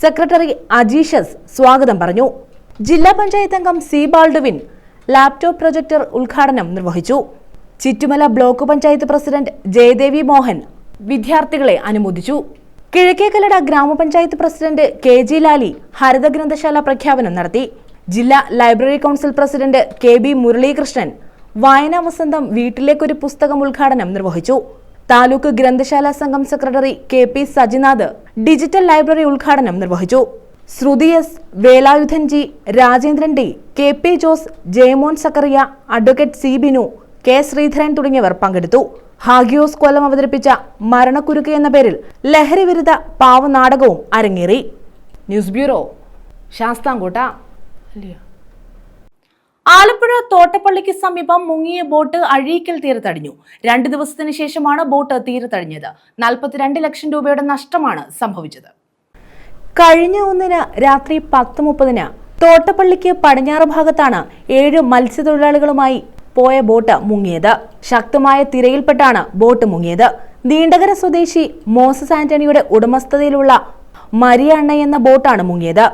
സെക്രട്ടറി അജീഷസ് സ്വാഗതം പറഞ്ഞു. ജില്ലാ പഞ്ചായത്ത് അംഗം C ബാൾഡുവിൻ ലാപ്ടോപ്പ് പ്രൊജക്ടർ ഉദ്ഘാടനം നിർവഹിച്ചു. ചിറ്റുമല ബ്ലോക്ക് പഞ്ചായത്ത് പ്രസിഡന്റ് ജയദേവി മോഹൻ വിദ്യാർത്ഥികളെ അനുമോദിച്ചു. കിഴക്കേക്കല്ലട ഗ്രാമപഞ്ചായത്ത് പ്രസിഡന്റ് KG ലാലി ഹരിതഗ്രന്ഥശാല പ്രഖ്യാപനം നടത്തി. ജില്ലാ library council president KB Muraleekrishnan വായനാ വസന്തം, വീട്ടിലേക്കൊരു പുസ്തകം ഉദ്ഘാടനം നിർവഹിച്ചു. താലൂക്ക് ഗ്രന്ഥശാല സംഘം secretary KP Sajinath digital library ഉദ്ഘാടനം നിർവഹിച്ചു. Sruthi S, Velayudhan G, Rajendran D, KP Jose, Jayamon Zacharia, advocate C Binu, K Sreedharan തുടങ്ങിയവർ പങ്കെടുത്തു. ഹാഗിയോസ് കൊല്ലം അവതരിപ്പിച്ച മരണക്കുരുക്ക് എന്ന പേരിൽ ലഹരി വിരുദ്ധ പാവനാടകവും അരങ്ങേറി. News bureau, Sasthamkotta. ആലപ്പുഴ തോട്ടപ്പള്ളിക്ക് സമീപം മുങ്ങിയ ബോട്ട് അഴീക്കൽ തീരത്തടിഞ്ഞു. 2 ദിവസത്തിന് ശേഷമാണ് ബോട്ട് തീരത്തടിഞ്ഞത്. 42 ലക്ഷം രൂപയുടെ നഷ്ടമാണ് സംഭവിച്ചത്. കഴിഞ്ഞ 1 രാത്രി 10:30 തോട്ടപ്പള്ളിക്ക് പടിഞ്ഞാറ് ഭാഗത്താണ് 7 മത്സ്യത്തൊഴിലാളികളുമായി പോയ ബോട്ട് മുങ്ങിയത്. ശക്തമായ തിരയിൽപ്പെട്ടാണ് ബോട്ട് മുങ്ങിയത്. നീണ്ടകര സ്വദേശി മോസസ് ആന്റണിയുടെ ഉടമസ്ഥതയിലുള്ള മരിയ അണ്ണ എന്ന ബോട്ടാണ് മുങ്ങിയത്.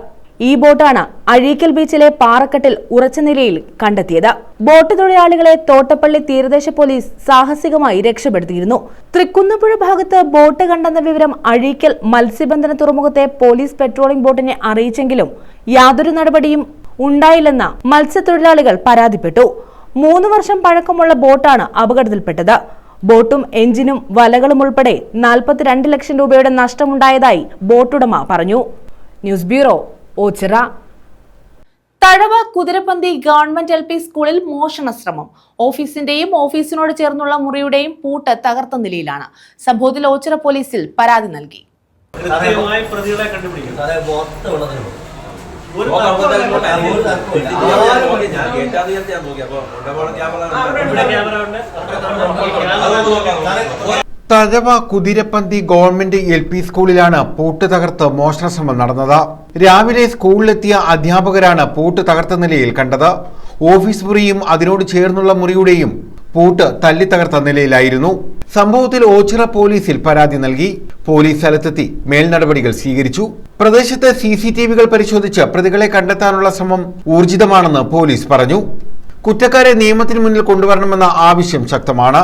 ഈ ബോട്ടാണ് അഴീക്കൽ ബീച്ചിലെ പാറക്കെട്ടിൽ ഉറച്ച നിലയിൽ കണ്ടെത്തിയത്. ബോട്ട് തൊഴിലാളികളെ തോട്ടപ്പള്ളി തീരദേശ പോലീസ് സാഹസികമായി രക്ഷപ്പെടുത്തിയിരുന്നു. തൃക്കുന്നപ്പുഴ ഭാഗത്ത് ബോട്ട് കണ്ടെന്ന വിവരം അഴീക്കൽ മത്സ്യബന്ധന തുറമുഖത്തെ പോലീസ് പെട്രോളിംഗ് ബോട്ടിനെ അറിയിച്ചെങ്കിലും യാതൊരു നടപടിയും ഉണ്ടായില്ലെന്ന് മത്സ്യത്തൊഴിലാളികൾ പരാതിപ്പെട്ടു. 3 വർഷം പഴക്കമുള്ള ബോട്ടാണ് അപകടത്തിൽപ്പെട്ടത്. ബോട്ടും എഞ്ചിനും വലകളും ഉൾപ്പെടെ 42 ലക്ഷം രൂപയുടെ നഷ്ടമുണ്ടായതായി ബോട്ടുടമ പറഞ്ഞു. News bureau, Ochira. Thazhava Kuthirapanthi government LP സ്കൂളിൽ മോഷണ ശ്രമം. ഓഫീസിന്റെയും ഓഫീസിനോട് ചേർന്നുള്ള മുറിയുടെയും പൂട്ട് തകർത്ത നിലയിലാണ്. സംഭവത്തിൽ ഓച്ചിറ പോലീസിൽ പരാതി നൽകി. തഴവ കുതിരപ്പന്തി ഗവൺമെന്റ് LP സ്കൂളിലാണ് പൂട്ട് തകർത്ത് മോഷണശ്രമം നടന്നത്. രാവിലെ സ്കൂളിലെത്തിയ അധ്യാപകരാണ് പൂട്ട് തകർത്ത നിലയിൽ കണ്ടത്. ഓഫീസ് മുറിയും അതിനോട് ചേർന്നുള്ള മുറിയുടെയും പൂട്ട് തല്ലി തകർത്ത നിലയിലായിരുന്നു. സംഭവത്തിൽ ഓച്ചിറ പോലീസിൽ പരാതി നൽകി. പോലീസ് സ്ഥലത്തെത്തി മേൽനടപടികൾ സ്വീകരിച്ചു. പ്രദേശത്ത് CCTVകൾ പരിശോധിച്ച് പ്രതികളെ കണ്ടെത്താനുള്ള ശ്രമം ഊർജിതമാണെന്ന് പോലീസ് പറഞ്ഞു. കുറ്റക്കാരെ നിയമത്തിന് മുന്നിൽ കൊണ്ടുവരണമെന്ന ആവശ്യം ശക്തമാണ്.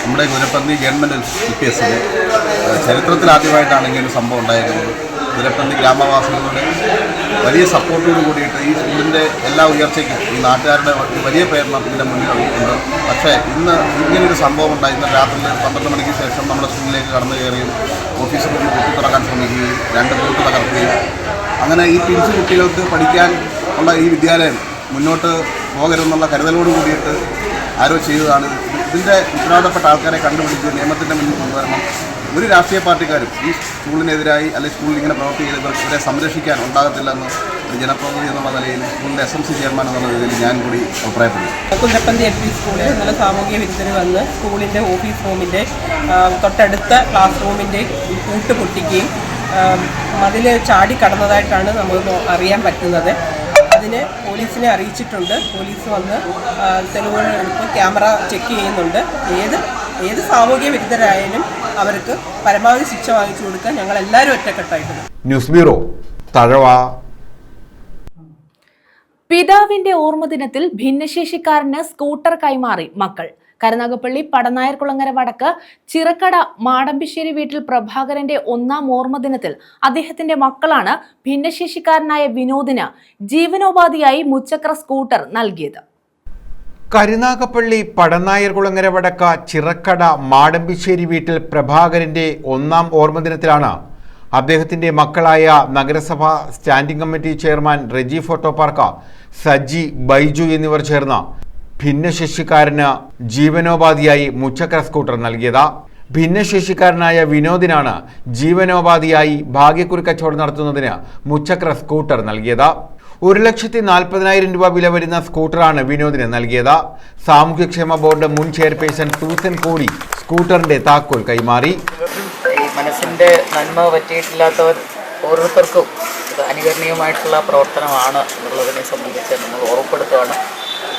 നമ്മുടെ കുതിരപ്പന്തി ഗവൺമെൻറ് LP ചരിത്രത്തിൽ ആദ്യമായിട്ടാണ് ഇങ്ങനെ സംഭവം ഉണ്ടായിരിക്കുന്നത്. കുതിരപ്പന്തി ഗ്രാമവാസികളുടെ വലിയ സപ്പോർട്ടോട് കൂടിയിട്ട് ഈ സ്കൂളിൻ്റെ എല്ലാ ഉയർച്ചയ്ക്കും ഈ നാട്ടുകാരുടെ വലിയ പ്രേരണ ഇതിൻ്റെ മുന്നിൽ ഉണ്ട്. പക്ഷേ ഇന്ന് ഇങ്ങനൊരു സംഭവം ഉണ്ടായി. ഇന്ന് രാത്രി 12 മണിക്ക് ശേഷം നമ്മുടെ സ്കൂളിലേക്ക് കടന്നു കയറുകയും ഓഫീസിൽ നിന്ന് കുത്തി തുറക്കാൻ ശ്രമിക്കുകയും 2 ബോട്ട് തകർക്കുകയും അങ്ങനെ ഈ പിഞ്ചു കുട്ടികൾക്ക് പഠിക്കാൻ ഉള്ള ഈ വിദ്യാലയം മുന്നോട്ട് പോകരുതെന്നുള്ള കരുതലോട് കൂടിയിട്ട് ആരോ ചെയ്തതാണ്. ഇതിൻ്റെ ഉത്തരവാദപ്പെട്ട ആൾക്കാരെ കണ്ടുപിടിച്ച് നിയമത്തിൻ്റെ മുന്നിൽ കൊണ്ടുവരണം. ഒരു രാഷ്ട്രീയ പാർട്ടിക്കാരും ഈ സ്കൂളിനെതിരായി അല്ലെങ്കിൽ സ്കൂളിൽ ഇങ്ങനെ പ്രവർത്തിക്കുന്നത് ഇവരെ സംരക്ഷിക്കാൻ ഉണ്ടാകത്തില്ലെന്ന് ഒരു ജനപ്രതിനിധി എന്നുള്ള നിലയിൽ സ്കൂളിൻ്റെ SMC ചെയർമാൻ എന്നുള്ള നിലയിൽ ഞാൻ കൂടി അഭിപ്രായപ്പെടുന്നു. കുതിരപ്പന്തി LP സ്കൂളിൽ ഇന്നലെ സാമൂഹ്യ വിരുദ്ധർ വന്ന് സ്കൂളിൻ്റെ ഓഫീസ് റൂമിൻ്റെ തൊട്ടടുത്ത ക്ലാസ് റൂമിൻ്റെ പൂട്ട് പൊട്ടിക്കുകയും മതിൽ ചാടി കടന്നതായിട്ടാണ് നമുക്ക് അറിയാൻ പറ്റുന്നത്. അതിന് പോലീസിനെ അറിയിച്ചിട്ടുണ്ട്. പോലീസ് വന്ന് തെളിവുകളെടുപ്പ് ക്യാമറ ചെക്ക് ചെയ്യുന്നുണ്ട്. ഏത് സാമൂഹ്യ വിരുദ്ധരായാലും അവർക്ക് പരമാവധി ശിക്ഷ വാങ്ങിച്ചു കൊടുക്കാൻ ഞങ്ങൾ എല്ലാവരും ഒറ്റക്കെട്ടായിട്ടുണ്ട്. News bureau, Thazhava. പിതാവിന്റെ ഓർമ്മദിനത്തിൽ ഭിന്നശേഷിക്കാരന് സ്കൂട്ടർ കൈമാറി മക്കൾ. കരുനാഗപ്പള്ളി പടനായർകുളങ്ങര വടക്ക് ചിറക്കട മാടമ്പിശ്ശേരി വീട്ടിൽ പ്രഭാകരന്റെ 1ാം ഓർമ്മദിനത്തിൽ അദ്ദേഹത്തിന്റെ മക്കളാണ് ഭിന്നശേഷിക്കാരനായ വിനോദിന് ജീവനോപാധിയായി മുച്ചക്ര സ്കൂട്ടർ നൽകിയത്. കരുനാഗപ്പള്ളി പടനായർകുളങ്ങര വടക്ക് ചിറക്കട മാടമ്പിശ്ശേരി വീട്ടിൽ പ്രഭാകരന്റെ 1ാം ഓർമ്മദിനത്തിലാണ് അദ്ദേഹത്തിന്റെ മക്കളായ നഗരസഭാ standing committee chairman Reji Photopark, Saji, Baiju എന്നിവർ ചേർന്ന് ഭിന്നശേഷിക്കാരന് ജീവനോപാധിയായി മുച്ചക്ര സ്കൂട്ടർ നൽകിയത്. ഭിന്നശേഷിക്കാരനായ വിനോദിനാണ് ജീവനോപാധിയായി ഭാഗ്യക്കുറി കച്ചവടം നടത്തുന്നതിന് മുച്ചക്ര സ്കൂട്ടർ നൽകിയത്. 1,40,000 രൂപ വില വരുന്ന സ്കൂട്ടറാണ് വിനോദിന് നൽകിയത്. സാമൂഹ്യക്ഷേമ ബോർഡ് മുൻ ചെയർപേഴ്സൺ സൂസൻ കോടി സ്കൂട്ടറിന്റെ താക്കോൽ കൈമാറി. മനസ്സിന്റെ നന്മ പറ്റിയിട്ടില്ലാത്തവർ ഓരോരുത്തർക്കും അനുകരണീയമായിട്ടുള്ള പ്രവർത്തനമാണ് എന്നുള്ളതിനെ സംബന്ധിച്ച് നമ്മൾ ഓർമ്മപ്പെടുത്തുകയാണ്.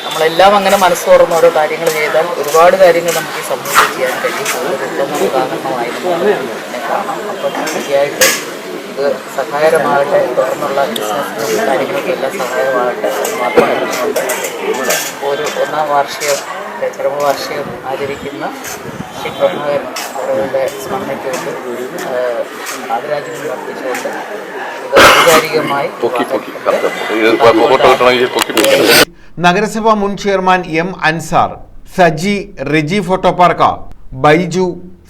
നമ്മളെല്ലാം അങ്ങനെ മനസ്സ് തുറന്ന് ഓരോ കാര്യങ്ങൾ ചെയ്താൽ ഒരുപാട് കാര്യങ്ങൾ നമുക്ക് ഈ സമൂഹത്തിൽ ചെയ്യാൻ കഴിയും. ഒരു ഉത്തമ ഉദാഹരണമായിരുന്നു എന്നെ കാണാം. അപ്പം തീർച്ചയായിട്ട് ഇത് സഹായകരമാകട്ടെ, തുടർന്നുള്ള ബിസിനസ്സിനും കാര്യങ്ങളൊക്കെ എല്ലാം സഹായമാകട്ടെ എന്ന് മാത്രം പറഞ്ഞുകൊണ്ട് ഒരു 1ാം വാർഷികം ചരമവാർഷികം ആചരിക്കുന്ന ശ്രീ പ്രഭാകരൻ അവരുടെ സ്മരണയ്ക്ക് വേണ്ടി ആദരാഞ്ജലി അർപ്പിച്ചുകൊണ്ട് ഇത് ഔപചാരികമായി നഗരസഭാ മുൻ ചെയർമാൻ എം അൻസാർ, സജി, റെജി ഫോട്ടോപാർക്ക, ബൈജു,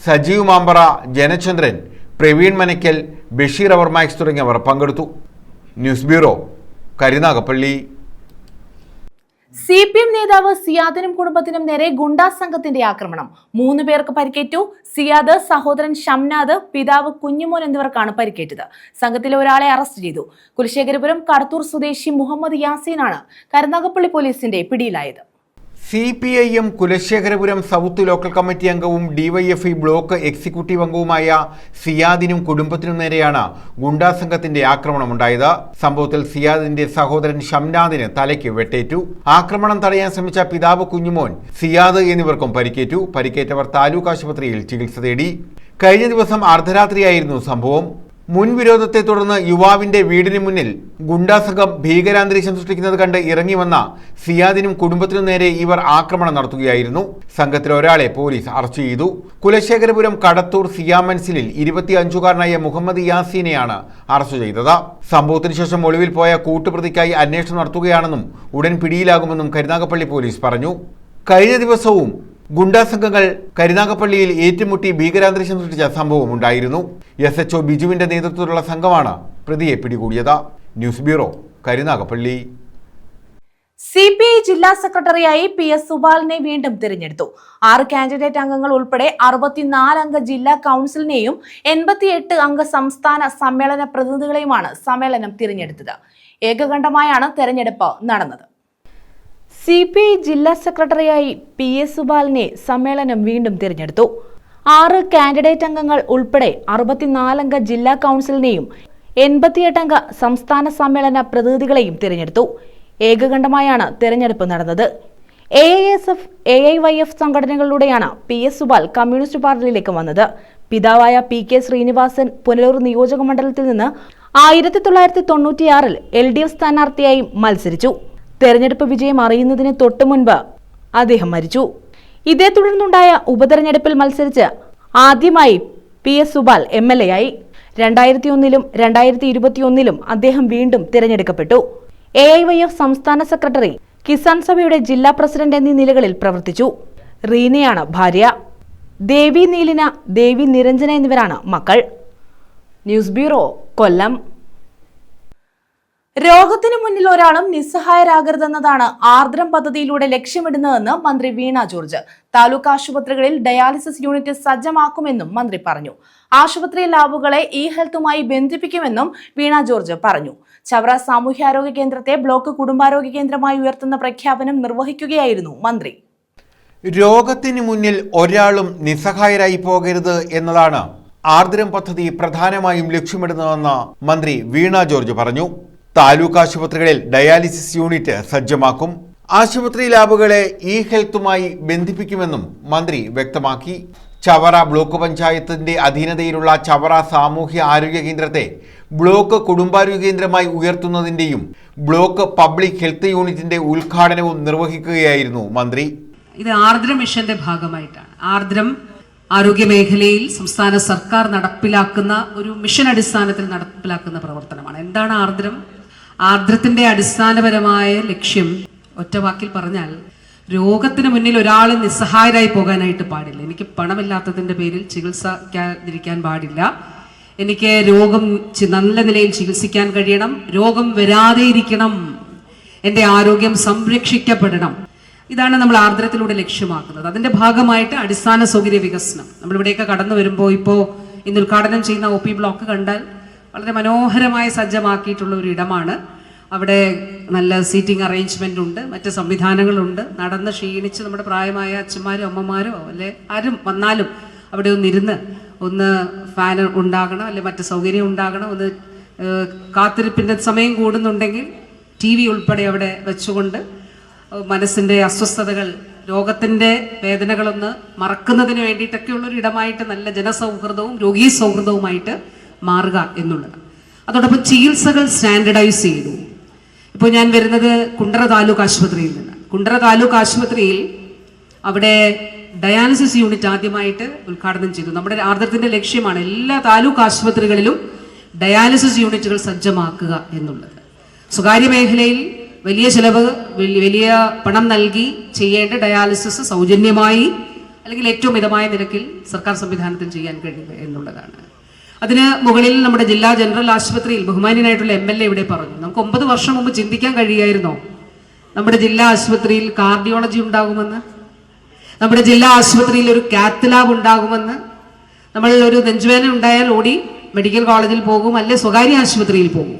സജീവ് മാമ്പറ, ജനചന്ദ്രൻ, പ്രവീൺ മനയ്ക്കൽ, ബഷീർ അവർമാക്സ് തുടങ്ങിയവർ പങ്കെടുത്തു. News bureau, Karunagappally. CPM നേതാവ് സിയാദിനും കുടുംബത്തിനും നേരെ ഗുണ്ടാ സംഘത്തിന്റെ ആക്രമണം. 3 പേർക്ക് പരിക്കേറ്റു. സിയാദ്, സഹോദരൻ ഷംനാദ്, പിതാവ് കുഞ്ഞുമോൻ എന്നിവർക്കാണ് പരിക്കേറ്റത്. സംഘത്തിലെ ഒരാളെ അറസ്റ്റ് ചെയ്തു. കുലശേഖരപുരം കടത്തൂർ സ്വദേശി മുഹമ്മദ് യാസീനാണ് കരുനാഗപ്പള്ളി പോലീസിന്റെ പിടിയിലായത്. CPIM Kulasekharapuram south local committee അംഗവും DYFI ബ്ലോക്ക് എക്സിക്യൂട്ടീവ് അംഗവുമായ സിയാദിനും കുടുംബത്തിനും നേരെയാണ് ഗുണ്ടാ സംഘത്തിന്റെ ആക്രമണമുണ്ടായത്. സംഭവത്തിൽ സിയാദിന്റെ സഹോദരൻ ഷംനാദിന് തലയ്ക്ക് വെട്ടേറ്റു. ആക്രമണം തടയാൻ ശ്രമിച്ച പിതാവ് കുഞ്ഞുമോൻ, സിയാദ് എന്നിവർക്കും പരിക്കേറ്റു. പരിക്കേറ്റവർ താലൂക്ക് ആശുപത്രിയിൽ ചികിത്സ തേടി. കഴിഞ്ഞ ദിവസം അർദ്ധരാത്രിയായിരുന്നു സംഭവം. മുൻവിരോധത്തെ തുടർന്ന് യുവാവിന്റെ വീടിന് മുന്നിൽ ഗുണ്ടാസംഘം ഭീകരാന്തരീക്ഷം സൃഷ്ടിക്കുന്നത് കണ്ട് ഇറങ്ങി വന്ന സിയാദിനും കുടുംബത്തിനും നേരെ ഇവർ ആക്രമണം നടത്തുകയായിരുന്നു. സംഘത്തിലെ ഒരാളെ പോലീസ് അറസ്റ്റ് ചെയ്തു. കുലശേഖരപുരം കടത്തൂർ സിയാമൻസിലിൽ 25-കാരനായ മുഹമ്മദ് യാസീനെയാണ് അറസ്റ്റ് ചെയ്തത്. സംഭവത്തിന് ശേഷം ഒളിവിൽ പോയ കൂട്ടുപ്രതിക്കായി അന്വേഷണം നടത്തുകയാണെന്നും ഉടൻ പിടിയിലാകുമെന്നും കരുനാഗപ്പള്ളി പോലീസ് പറഞ്ഞു. കഴിഞ്ഞ ദിവസവും ഗുണ്ടാസംഘങ്ങൾ കരുനാഗപ്പള്ളിയിൽ ഏറ്റുമുട്ടി ഭീകരാന്തരീക്ഷം സൃഷ്ടിച്ച സംഭവം ഉണ്ടായിരുന്നു. SHO ബിജുവിന്റെ നേതൃത്വത്തിലുള്ള സംഘമാണ് പ്രതിയെ പിടികൂടിയത്. News bureau, Karunagappally. CPI ജില്ലാ സെക്രട്ടറിയായി PS സുബാലിനെ വീണ്ടും തിരഞ്ഞെടുത്തു. 6 കാൻഡിഡേറ്റ് അംഗങ്ങൾ ഉൾപ്പെടെ 64 അംഗ ജില്ലാ കൗൺസിലിനെയും 88 അംഗ സംസ്ഥാന സമ്മേളന പ്രതിനിധികളെയുമാണ് സമ്മേളനം തിരഞ്ഞെടുത്തത്. ഏകകണ്ഠമായാണ് തെരഞ്ഞെടുപ്പ് നടന്നത്. CPI ജില്ലാ സെക്രട്ടറിയായി PS സുബാലിനെ സമ്മേളനം വീണ്ടും തിരഞ്ഞെടുത്തു. 6 കാൻഡിഡേറ്റ് അംഗങ്ങൾ ഉൾപ്പെടെ 64 അംഗ ജില്ലാ കൗൺസിലിനെയും 88 അംഗ സംസ്ഥാന സമ്മേളന പ്രതിനിധികളെയും തിരഞ്ഞെടുത്തു. ഏകകണ്ഠമായാണ് തെരഞ്ഞെടുപ്പ് നടന്നത്. AISF, AIYF സംഘടനകളിലൂടെയാണ് PS സുബാൽ കമ്മ്യൂണിസ്റ്റ് പാർട്ടിയിലേക്ക് വന്നത്. പിതാവായ PK ശ്രീനിവാസൻ പുനലൂർ നിയോജക മണ്ഡലത്തിൽ നിന്ന് 1996 LDF സ്ഥാനാർത്ഥിയായി മത്സരിച്ചു. തെരഞ്ഞെടുപ്പ് വിജയം അറിയുന്നതിന് തൊട്ടു മുൻപ് അദ്ദേഹം മരിച്ചു. ഇതേ തുടർന്നുണ്ടായ ഉപതെരഞ്ഞെടുപ്പിൽ മത്സരിച്ച് ആദ്യമായി PS സുബാൽ MLA ആയി. 2001-ലും 2021-ലും അദ്ദേഹം വീണ്ടും തിരഞ്ഞെടുക്കപ്പെട്ടു. AIYF സംസ്ഥാന സെക്രട്ടറി, കിസാൻ സഭയുടെ ജില്ലാ പ്രസിഡന്റ് എന്നീ നിലകളിൽ പ്രവർത്തിച്ചു. റീനയാണ് ഭാര്യ. ദേവി നീലിന, ദേവി നിരഞ്ജന എന്നിവരാണ് മക്കൾ. ന്യൂസ് ബ്യൂറോ, കൊല്ലം. രോഗത്തിനു മുന്നിൽ ഒരാളും നിസ്സഹായരാകരുതെന്നതാണ് ആർദ്രം പദ്ധതിയിലൂടെ ലക്ഷ്യമിടുന്നതെന്ന് മന്ത്രി വീണ ജോർജ്. താലൂക്ക് ആശുപത്രികളിൽ ഡയാലിസിസ് യൂണിറ്റ് സജ്ജമാക്കുമെന്നും മന്ത്രി പറഞ്ഞു. ആശുപത്രി ലാബുകളെ ഇ-ഹെൽത്തുമായി ബന്ധിപ്പിക്കുമെന്നും വീണ ജോർജ് പറഞ്ഞു. ചവറ സാമൂഹ്യാരോഗ്യ കേന്ദ്രത്തെ ബ്ലോക്ക് കുടുംബാരോഗ്യ കേന്ദ്രമായി ഉയർത്തുന്ന പ്രഖ്യാപനം നിർവഹിക്കുകയായിരുന്നു മന്ത്രി. രോഗത്തിന് മുന്നിൽ ഒരാളും നിസ്സഹായരായി പോകരുത് എന്നതാണ് ആർദ്രം പദ്ധതി പ്രധാനമായും ലക്ഷ്യമിടുന്നതെന്ന് മന്ത്രി വീണ ജോർജ് പറഞ്ഞു. താലൂക്ക് ആശുപത്രികളിൽ ഡയാലിസിസ് യൂണിറ്റ് സജ്ജമാക്കും. ആശുപത്രി ലാബുകളെ ഇ ഹെൽത്തുമായി ബന്ധിപ്പിക്കുമെന്നും മന്ത്രി വ്യക്തമാക്കി. ചവറ ബ്ലോക്ക് പഞ്ചായത്തിന്റെ അധീനതയിലുള്ള ചവറ സാമൂഹ്യ ആരോഗ്യ കേന്ദ്രത്തെ ബ്ലോക്ക് കുടുംബാരോഗ്യ കേന്ദ്രമായി ഉയർത്തുന്നതിന്റെയും ബ്ലോക്ക് പബ്ലിക് ഹെൽത്ത് യൂണിറ്റിന്റെ ഉദ്ഘാടനവും നിർവഹിക്കുകയായിരുന്നു മന്ത്രി. ഇത് ആർദ്രം മിഷന്റെ ഭാഗമായിട്ടാണ്. ആർദ്രം ആരോഗ്യ മേഖലയിൽ സംസ്ഥാന സർക്കാർ നടപ്പിലാക്കുന്ന ഒരു മിഷൻ അടിസ്ഥാനത്തിൽ നടപ്പിലാക്കുന്ന പ്രവർത്തനമാണ്. എന്താണ് ആർദ്രം? ആർദ്രത്തിന്റെ അടിസ്ഥാനപരമായ ലക്ഷ്യം ഒറ്റ വാക്കിൽ പറഞ്ഞാൽ, രോഗത്തിന് മുന്നിൽ ഒരാൾ നിസ്സഹായരായി പോകാനായിട്ട് പാടില്ല. എനിക്ക് പണമില്ലാത്തതിൻ്റെ പേരിൽ ചികിത്സിക്കാതിരിക്കാൻ പാടില്ല. എനിക്ക് രോഗം നല്ല നിലയിൽ ചികിത്സിക്കാൻ കഴിയണം. രോഗം വരാതെ ഇരിക്കണം. എൻ്റെ ആരോഗ്യം സംരക്ഷിക്കപ്പെടണം. ഇതാണ് നമ്മൾ ആർദ്രത്തിലൂടെ ലക്ഷ്യമാക്കുന്നത്. അതിൻ്റെ ഭാഗമായിട്ട് അടിസ്ഥാന സൗകര്യ വികസനം. നമ്മളിവിടെയൊക്കെ കടന്നു വരുമ്പോൾ ഇപ്പോൾ ഇന്ന് ഉദ്ഘാടനം ചെയ്യുന്ന OP ബ്ലോക്ക് കണ്ടാൽ വളരെ മനോഹരമായി സജ്ജമാക്കിയിട്ടുള്ള ഒരു ഇടമാണ്. അവിടെ നല്ല സീറ്റിംഗ് അറേഞ്ച്മെൻ്റ് ഉണ്ട്, മറ്റ് സംവിധാനങ്ങളുണ്ട്. നടന്ന് ക്ഷീണിച്ച് നമ്മുടെ പ്രായമായ അച്ഛന്മാരോ അമ്മമാരോ അല്ലെ ആരും വന്നാലും അവിടെ ഒന്നിരുന്ന് ഒന്ന് ഫാൻ ഉണ്ടാകണം, അല്ലെ മറ്റ് സൗകര്യം ഉണ്ടാകണം. ഒന്ന് കാത്തിരിപ്പിൻ്റെ സമയം കൂടുന്നുണ്ടെങ്കിൽ TV ഉൾപ്പെടെ അവിടെ വെച്ചുകൊണ്ട് മനസ്സിൻ്റെ അസ്വസ്ഥതകൾ, രോഗത്തിൻ്റെ വേദനകളൊന്ന് മറക്കുന്നതിന് വേണ്ടിയിട്ടൊക്കെയുള്ളൊരു ഇടമായിട്ട് നല്ല ജനസൗഹൃദവും രോഗീ സൗഹൃദവുമായിട്ട് മാറുക എന്നുള്ളത്. അതോടൊപ്പം ചികിത്സകൾ സ്റ്റാൻഡർഡൈസ് ചെയ്തു. ഇപ്പോൾ ഞാൻ വരുന്നത് കുണ്ടറ താലൂക്ക് ആശുപത്രിയിൽ നിന്ന്. കുണ്ടറ താലൂക്ക് ആശുപത്രിയിൽ അവിടെ ഡയാലിസിസ് യൂണിറ്റ് ആദ്യമായിട്ട് ഉദ്ഘാടനം ചെയ്തു. നമ്മുടെ ആർദ്രത്തിൻ്റെ ലക്ഷ്യമാണ് എല്ലാ താലൂക്ക് ആശുപത്രികളിലും ഡയാലിസിസ് യൂണിറ്റുകൾ സജ്ജമാക്കുക എന്നുള്ളത്. സ്വകാര്യ മേഖലയിൽ വലിയ ചിലവ്, വലിയ പണം നൽകി ചെയ്യേണ്ട ഡയാലിസിസ് സൗജന്യമായി അല്ലെങ്കിൽ ഏറ്റവും മിതമായ നിരക്കിൽ സർക്കാർ സംവിധാനത്തിൽ ചെയ്യാൻ കഴിയുക എന്നുള്ളതാണ്. അതിന് മുകളിൽ നമ്മുടെ ജില്ലാ ജനറൽ ആശുപത്രിയിൽ ബഹുമാന്യനായിട്ടുള്ള MLA ഇവിടെ പറഞ്ഞു, നമുക്ക് 9 വർഷം മുമ്പ് ചിന്തിക്കാൻ കഴിയായിരുന്നോ നമ്മുടെ ജില്ലാ ആശുപത്രിയിൽ കാർഡിയോളജി ഉണ്ടാകുമെന്ന്, നമ്മുടെ ജില്ലാ ആശുപത്രിയിൽ ഒരു കാത്ത് ലാബ് ഉണ്ടാകുമെന്ന്. നമ്മൾ ഒരു നെഞ്ചുവേദന ഉണ്ടായാൽ ഓടി മെഡിക്കൽ കോളേജിൽ പോകും, അല്ലെ സ്വകാര്യ ആശുപത്രിയിൽ പോകും.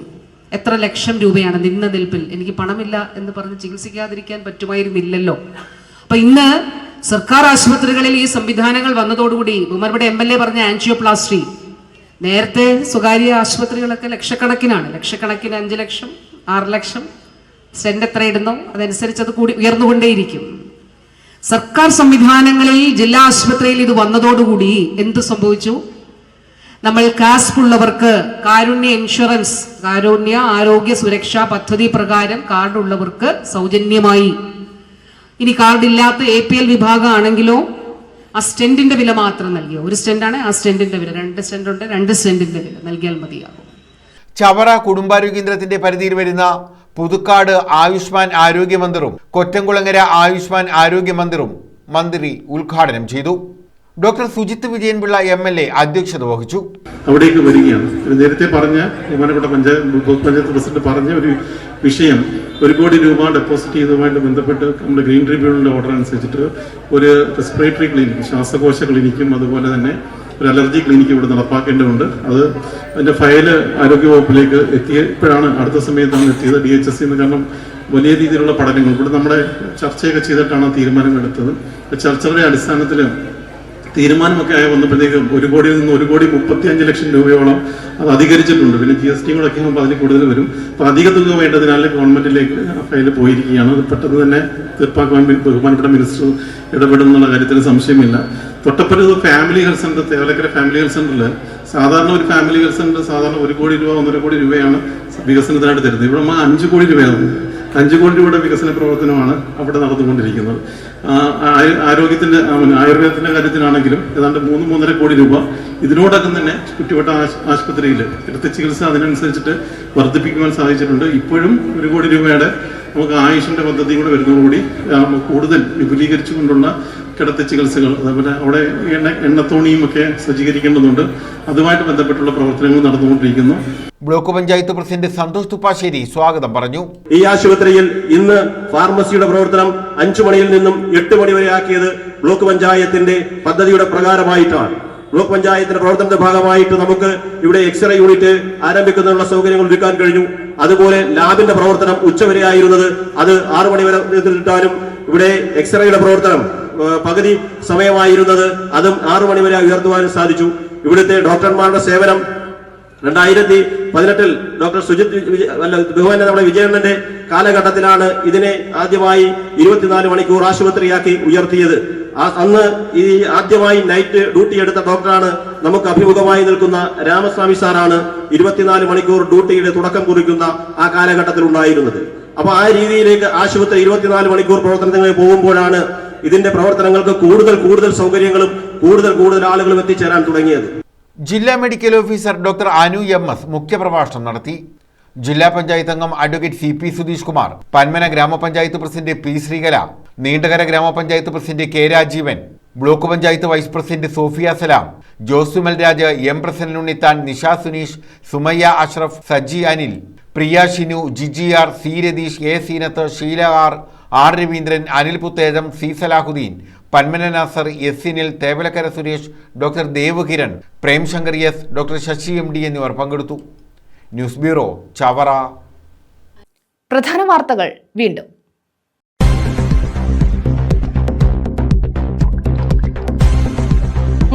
എത്ര ലക്ഷം രൂപയാണ് നിന്ന നിൽപ്പിൽ. എനിക്ക് പണമില്ല എന്ന് പറഞ്ഞ് ചികിത്സിക്കാതിരിക്കാൻ പറ്റുമായിരുന്നില്ലല്ലോ. അപ്പൊ ഇന്ന് സർക്കാർ ആശുപത്രികളിൽ ഈ സംവിധാനങ്ങൾ വന്നതോടുകൂടി ബഹുമാനപ്പെട്ട MLA പറഞ്ഞ ആൻജിയോപ്ലാസ്റ്റി, നേരത്തെ സ്വകാര്യ ആശുപത്രികളൊക്കെ ലക്ഷക്കണക്കിനാണ്, 5 ലക്ഷം 6 ലക്ഷം സെന്റ് എത്ര ഇടുന്നോ അതനുസരിച്ച് അത് കൂടി ഉയർന്നുകൊണ്ടേയിരിക്കും. സർക്കാർ സംവിധാനങ്ങളിൽ ജില്ലാ ആശുപത്രിയിൽ ഇത് വന്നതോടുകൂടി എന്ത് സംഭവിച്ചു? നമ്മൾ കാസ്പ് ഉള്ളവർക്ക് കാരുണ്യ ഇൻഷുറൻസ്, കാരുണ്യ ആരോഗ്യ സുരക്ഷാ പദ്ധതി പ്രകാരം കാർഡ് ഉള്ളവർക്ക് സൗജന്യമായി. ഇനി കാർഡില്ലാത്ത APL വിഭാഗം ആണെങ്കിലോ ആ സ്റ്റെന്റിന്റെ വില മാത്രം നൽകിയോ, ഒരു സ്റ്റെന്റാണ് ആ സ്റ്റെന്റിന്റെ വില, 2 സ്റ്റെന്റ് ഉണ്ട്, 2 സ്റ്റെന്റിന്റെ വില നൽകിയാൽ മതിയാകും. ചവറ കുടുംബാരോഗ്യ കേന്ദ്രത്തിന്റെ പരിധിയിൽ വരുന്ന പുതുക്കാട് ആയുഷ്മാൻ ആരോഗ്യ മന്ദിറും കൊറ്റംകുളങ്ങര ആയുഷ്മാൻ ആരോഗ്യ മന്ദിറും മന്ത്രി ഉദ്ഘാടനം ചെയ്തു. ഡോക്ടർ സുജിത്ത് വിജയൻപിള്ള MLA അധ്യക്ഷത വഹിച്ചു. അവിടേക്ക് വരികയാണ്. നേരത്തെ പറഞ്ഞ ബഹുമാനപ്പെട്ട പഞ്ചായത്ത് പ്രസിഡന്റ് പറഞ്ഞ ഒരു വിഷയം, 1 കോടി രൂപ ഡെപ്പോസിറ്റ് ചെയ്തതുമായിട്ട് ബന്ധപ്പെട്ട് നമ്മുടെ ഗ്രീൻ ട്രിബ്യൂണലിന്റെ ഓർഡർ അനുസരിച്ചിട്ട് ഒരു റെസ്പിറേറ്ററി ക്ലിനിക്, ശ്വാസകോശ ക്ലിനിക്കും അതുപോലെ തന്നെ ഒരു അലർജി ക്ലിനിക്ക് ഇവിടെ നടപ്പാക്കേണ്ടതുണ്ട്. അതിന്റെ ഫയല് ആരോഗ്യവകുപ്പിലേക്ക് എത്തിയപ്പോഴാണ്, അടുത്ത സമയത്താണ് എത്തിയത് DHS എന്ന്. കാരണം വലിയ രീതിയിലുള്ള പഠനങ്ങൾ ഇവിടെ നമ്മുടെ ചർച്ചയൊക്കെ ചെയ്തിട്ടാണ് തീരുമാനം എടുത്തത്. ചർച്ചയുടെ അടിസ്ഥാനത്തിൽ തീരുമാനമൊക്കെ വന്നപ്പോഴത്തേക്കും 1 കോടിയിൽ നിന്ന് 1,35 ലക്ഷം രൂപയോളം അത് അധികരിച്ചിട്ടുണ്ട്. പിന്നെ GST കൂടെ ആകുമ്പോൾ അതിൽ കൂടുതൽ വരും. അപ്പോൾ അധിക തുക വേണ്ടതിനാൽ ഗവൺമെന്റിലേക്ക് ഫയൽ പോയിരിക്കുകയാണ്. അത് പെട്ടെന്ന് തന്നെ തീർപ്പാക്കുവാൻ ബഹുമാനപ്പെട്ട മിനിസ്റ്റർ ഇടപെടുന്നുള്ള കാര്യത്തിൽ സംശയമില്ല. തൊട്ടപ്പുറത്ത് family health centre, Thevalakkara family health സെന്ററിൽ സാധാരണ ഒരു ഫാമിലി ഹെൽത്ത് സെന്റർ സാധാരണ 1 കോടി രൂപ 1.5 കോടി രൂപയാണ് വികസനത്തിനായിട്ട് തരുന്നത്. ഇവിടെ നമ്മൾ 5 കോടി രൂപയാണ്, 5 കോടി രൂപയുടെ വികസന പ്രവർത്തനമാണ് അവിടെ നടന്നുകൊണ്ടിരിക്കുന്നത്. ആയുർവേദത്തിന്റെ കാര്യത്തിലാണെങ്കിലും ഏതാണ്ട് 3-3.5 കോടി രൂപ ഇതിനോടകം തന്നെ കുറ്റിവട്ട ആശുപത്രിയിൽ കിടത്തി ചികിത്സ അതിനനുസരിച്ചിട്ട് വർദ്ധിപ്പിക്കുവാൻ സാധിച്ചിട്ടുണ്ട്. ഇപ്പോഴും 1 കോടി രൂപയുടെ നമുക്ക് ആയുഷിന്റെ പദ്ധതി കൂടെ വരുന്നതോടുകൂടി കൂടുതൽ വിപുലീകരിച്ചുകൊണ്ടുള്ള കിടത്തി ചികിത്സകൾ, അതേപോലെ അവിടെ എണ്ണത്തോണിയും ഒക്കെ സജ്ജീകരിക്കേണ്ടതുണ്ട്. അതുമായിട്ട് ബന്ധപ്പെട്ടുള്ള പ്രവർത്തനങ്ങൾ നടന്നുകൊണ്ടിരിക്കുന്നു. ബ്ലോക്ക് പഞ്ചായത്ത് പ്രസിഡന്റ് സന്തോഷ് തുപ്പാശ്ശേരി സ്വാഗതം പറഞ്ഞു. ഈ ആശുപത്രിയിൽ ഇന്ന് ഫാർമസിയുടെ പ്രവർത്തനം 5 മണിയിൽ നിന്നും 8 മണി വരെ ആക്കിയത് ബ്ലോക്ക് പഞ്ചായത്തിന്റെ പദ്ധതിയുടെ പ്രകാരമായിട്ടാണ്. ബ്ലോക്ക് പഞ്ചായത്തിന്റെ പ്രവർത്തനത്തിന്റെ ഭാഗമായിട്ട് നമുക്ക് ഇവിടെ എക്സ്റേ യൂണിറ്റ് ആരംഭിക്കുന്നതിനുള്ള സൗകര്യങ്ങൾ ഒരുക്കാൻ കഴിഞ്ഞു. അതുപോലെ ലാബിന്റെ പ്രവർത്തനം ഉച്ചവരെ ആയിരുന്നത് അത് 6 മണി വരെ നീട്ടിട്ടാലും ഇവിടെ എക്സ്റേയുടെ പ്രവർത്തനം പകുതി സമയമായിരുന്നത് അതും 6 മണി വരെ ഉയർത്തുവാനും സാധിച്ചു. ഇവിടുത്തെ ഡോക്ടർമാരുടെ സേവനം 2018 ഡോക്ടർ ബഹുമാന്യ നമ്മുടെ വിജയണ്ണന്റെ കാലഘട്ടത്തിലാണ് ഇതിനെ ആദ്യമായി 24 മണിക്കൂർ ആശുപത്രിയാക്കി ഉയർത്തിയത്. അന്ന് ഈ ആദ്യമായി നൈറ്റ് ഡ്യൂട്ടി എടുത്ത ഡോക്ടറാണ് നമുക്ക് അഭിമുഖമായി നിൽക്കുന്ന രാമസ്വാമി സാറാണ് 24 മണിക്കൂർ ഡ്യൂട്ടിയുടെ തുടക്കം കുറിക്കുന്ന ആ കാലഘട്ടത്തിൽ ഉണ്ടായിരുന്നത്. അപ്പൊ ആ രീതിയിലേക്ക് ആശുപത്രി 24 മണിക്കൂർ പ്രവർത്തനത്തിന് പോകുമ്പോഴാണ് ഇതിന്റെ പ്രവർത്തനങ്ങൾക്ക് കൂടുതൽ സൗകര്യങ്ങളും കൂടുതൽ ആളുകളും എത്തിച്ചേരാൻ തുടങ്ങിയത്. ജില്ലാ medical officer doctor Anu MS മുഖ്യപ്രഭാഷണം നടത്തി. ജില്ലാ പഞ്ചായത്ത് അംഗം advocate CP Sudheesh Kumar, Panmana grama panchayat president P Sreekala, Neendakara grama panchayat president K Rajeevan, block panchayat vice president Sophia Salam, Josumal Raj, M president Unnithan, Nisha Suneesh, Sumayya Ashraf, Saji Anil, Priya Shinu, Jiji R, C Ratheesh, A Seenath, Sheela R Raveendran, Anil Puthezham, C Salahuddin, Panmana Nasar, S Sunil, Thevalakkara Suresh, doctor Devakiran, Premshankar S, doctor Sasi MD എന്നിവർ പങ്കെടുത്തു. News bureau, Chavara. പ്രധാന വാർത്തകൾ വീണ്ടും.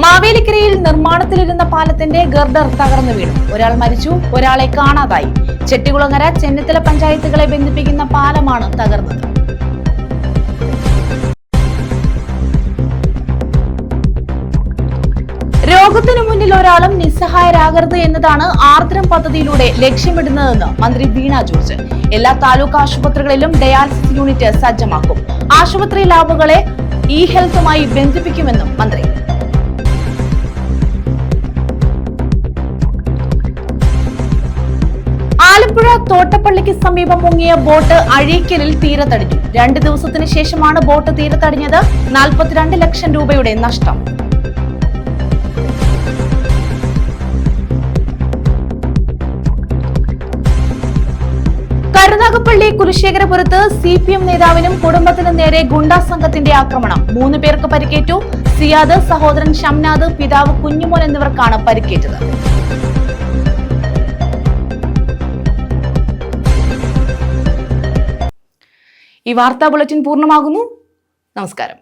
മാവേലിക്കരയിൽ നിർമ്മാണത്തിലിരുന്ന പാലത്തിന്റെ ഗർഡർ തകർന്നു വീണു. ഒരാൾ മരിച്ചു, ഒരാളെ കാണാതായി. ചെട്ടികുളങ്ങര, ചെന്നിത്തല പഞ്ചായത്തുകളെ ബന്ധിപ്പിക്കുന്ന പാലമാണ് തകർന്നത്. രോഗത്തിനു മുന്നിൽ ഒരാളും നിസ്സഹായരാകരുത് എന്നതാണ് ആർദ്രം പദ്ധതിയിലൂടെ ലക്ഷ്യമിടുന്നതെന്ന് മന്ത്രി വീണ ജോർജ്. എല്ലാ താലൂക്ക് ആശുപത്രികളിലും ഡയാലിസിസ് യൂണിറ്റ് സജ്ജമാക്കും. ആശുപത്രി ലാബുകളെ ഹെൽത്തുമായി ബന്ധിപ്പിക്കുമെന്നും മന്ത്രി. ആലപ്പുഴ തോട്ടപ്പള്ളിക്ക് സമീപം മുങ്ങിയ ബോട്ട് അഴീക്കലിൽ തീരത്തടിഞ്ഞു. 2 ദിവസത്തിന് ശേഷമാണ് ബോട്ട് തീരത്തടിഞ്ഞത്. 42 ലക്ഷം രൂപയുടെ നഷ്ടം. കരുനാഗപ്പള്ളി കുലശേഖരപുരത്ത് CPM നേതാവിനും കുടുംബത്തിനും നേരെ ഗുണ്ടാ സംഘത്തിന്റെ ആക്രമണം. 3 പേർക്ക് പരിക്കേറ്റു. സിയാദ്, സഹോദരൻ ഷംനാദ്, പിതാവ് കുഞ്ഞുമോൻ എന്നിവർക്കാണ് പരിക്കേറ്റത്. ഈ വാർത്താ ബുള്ളറ്റിൻ പൂർണ്ണമാകുന്നു. നമസ്കാരം.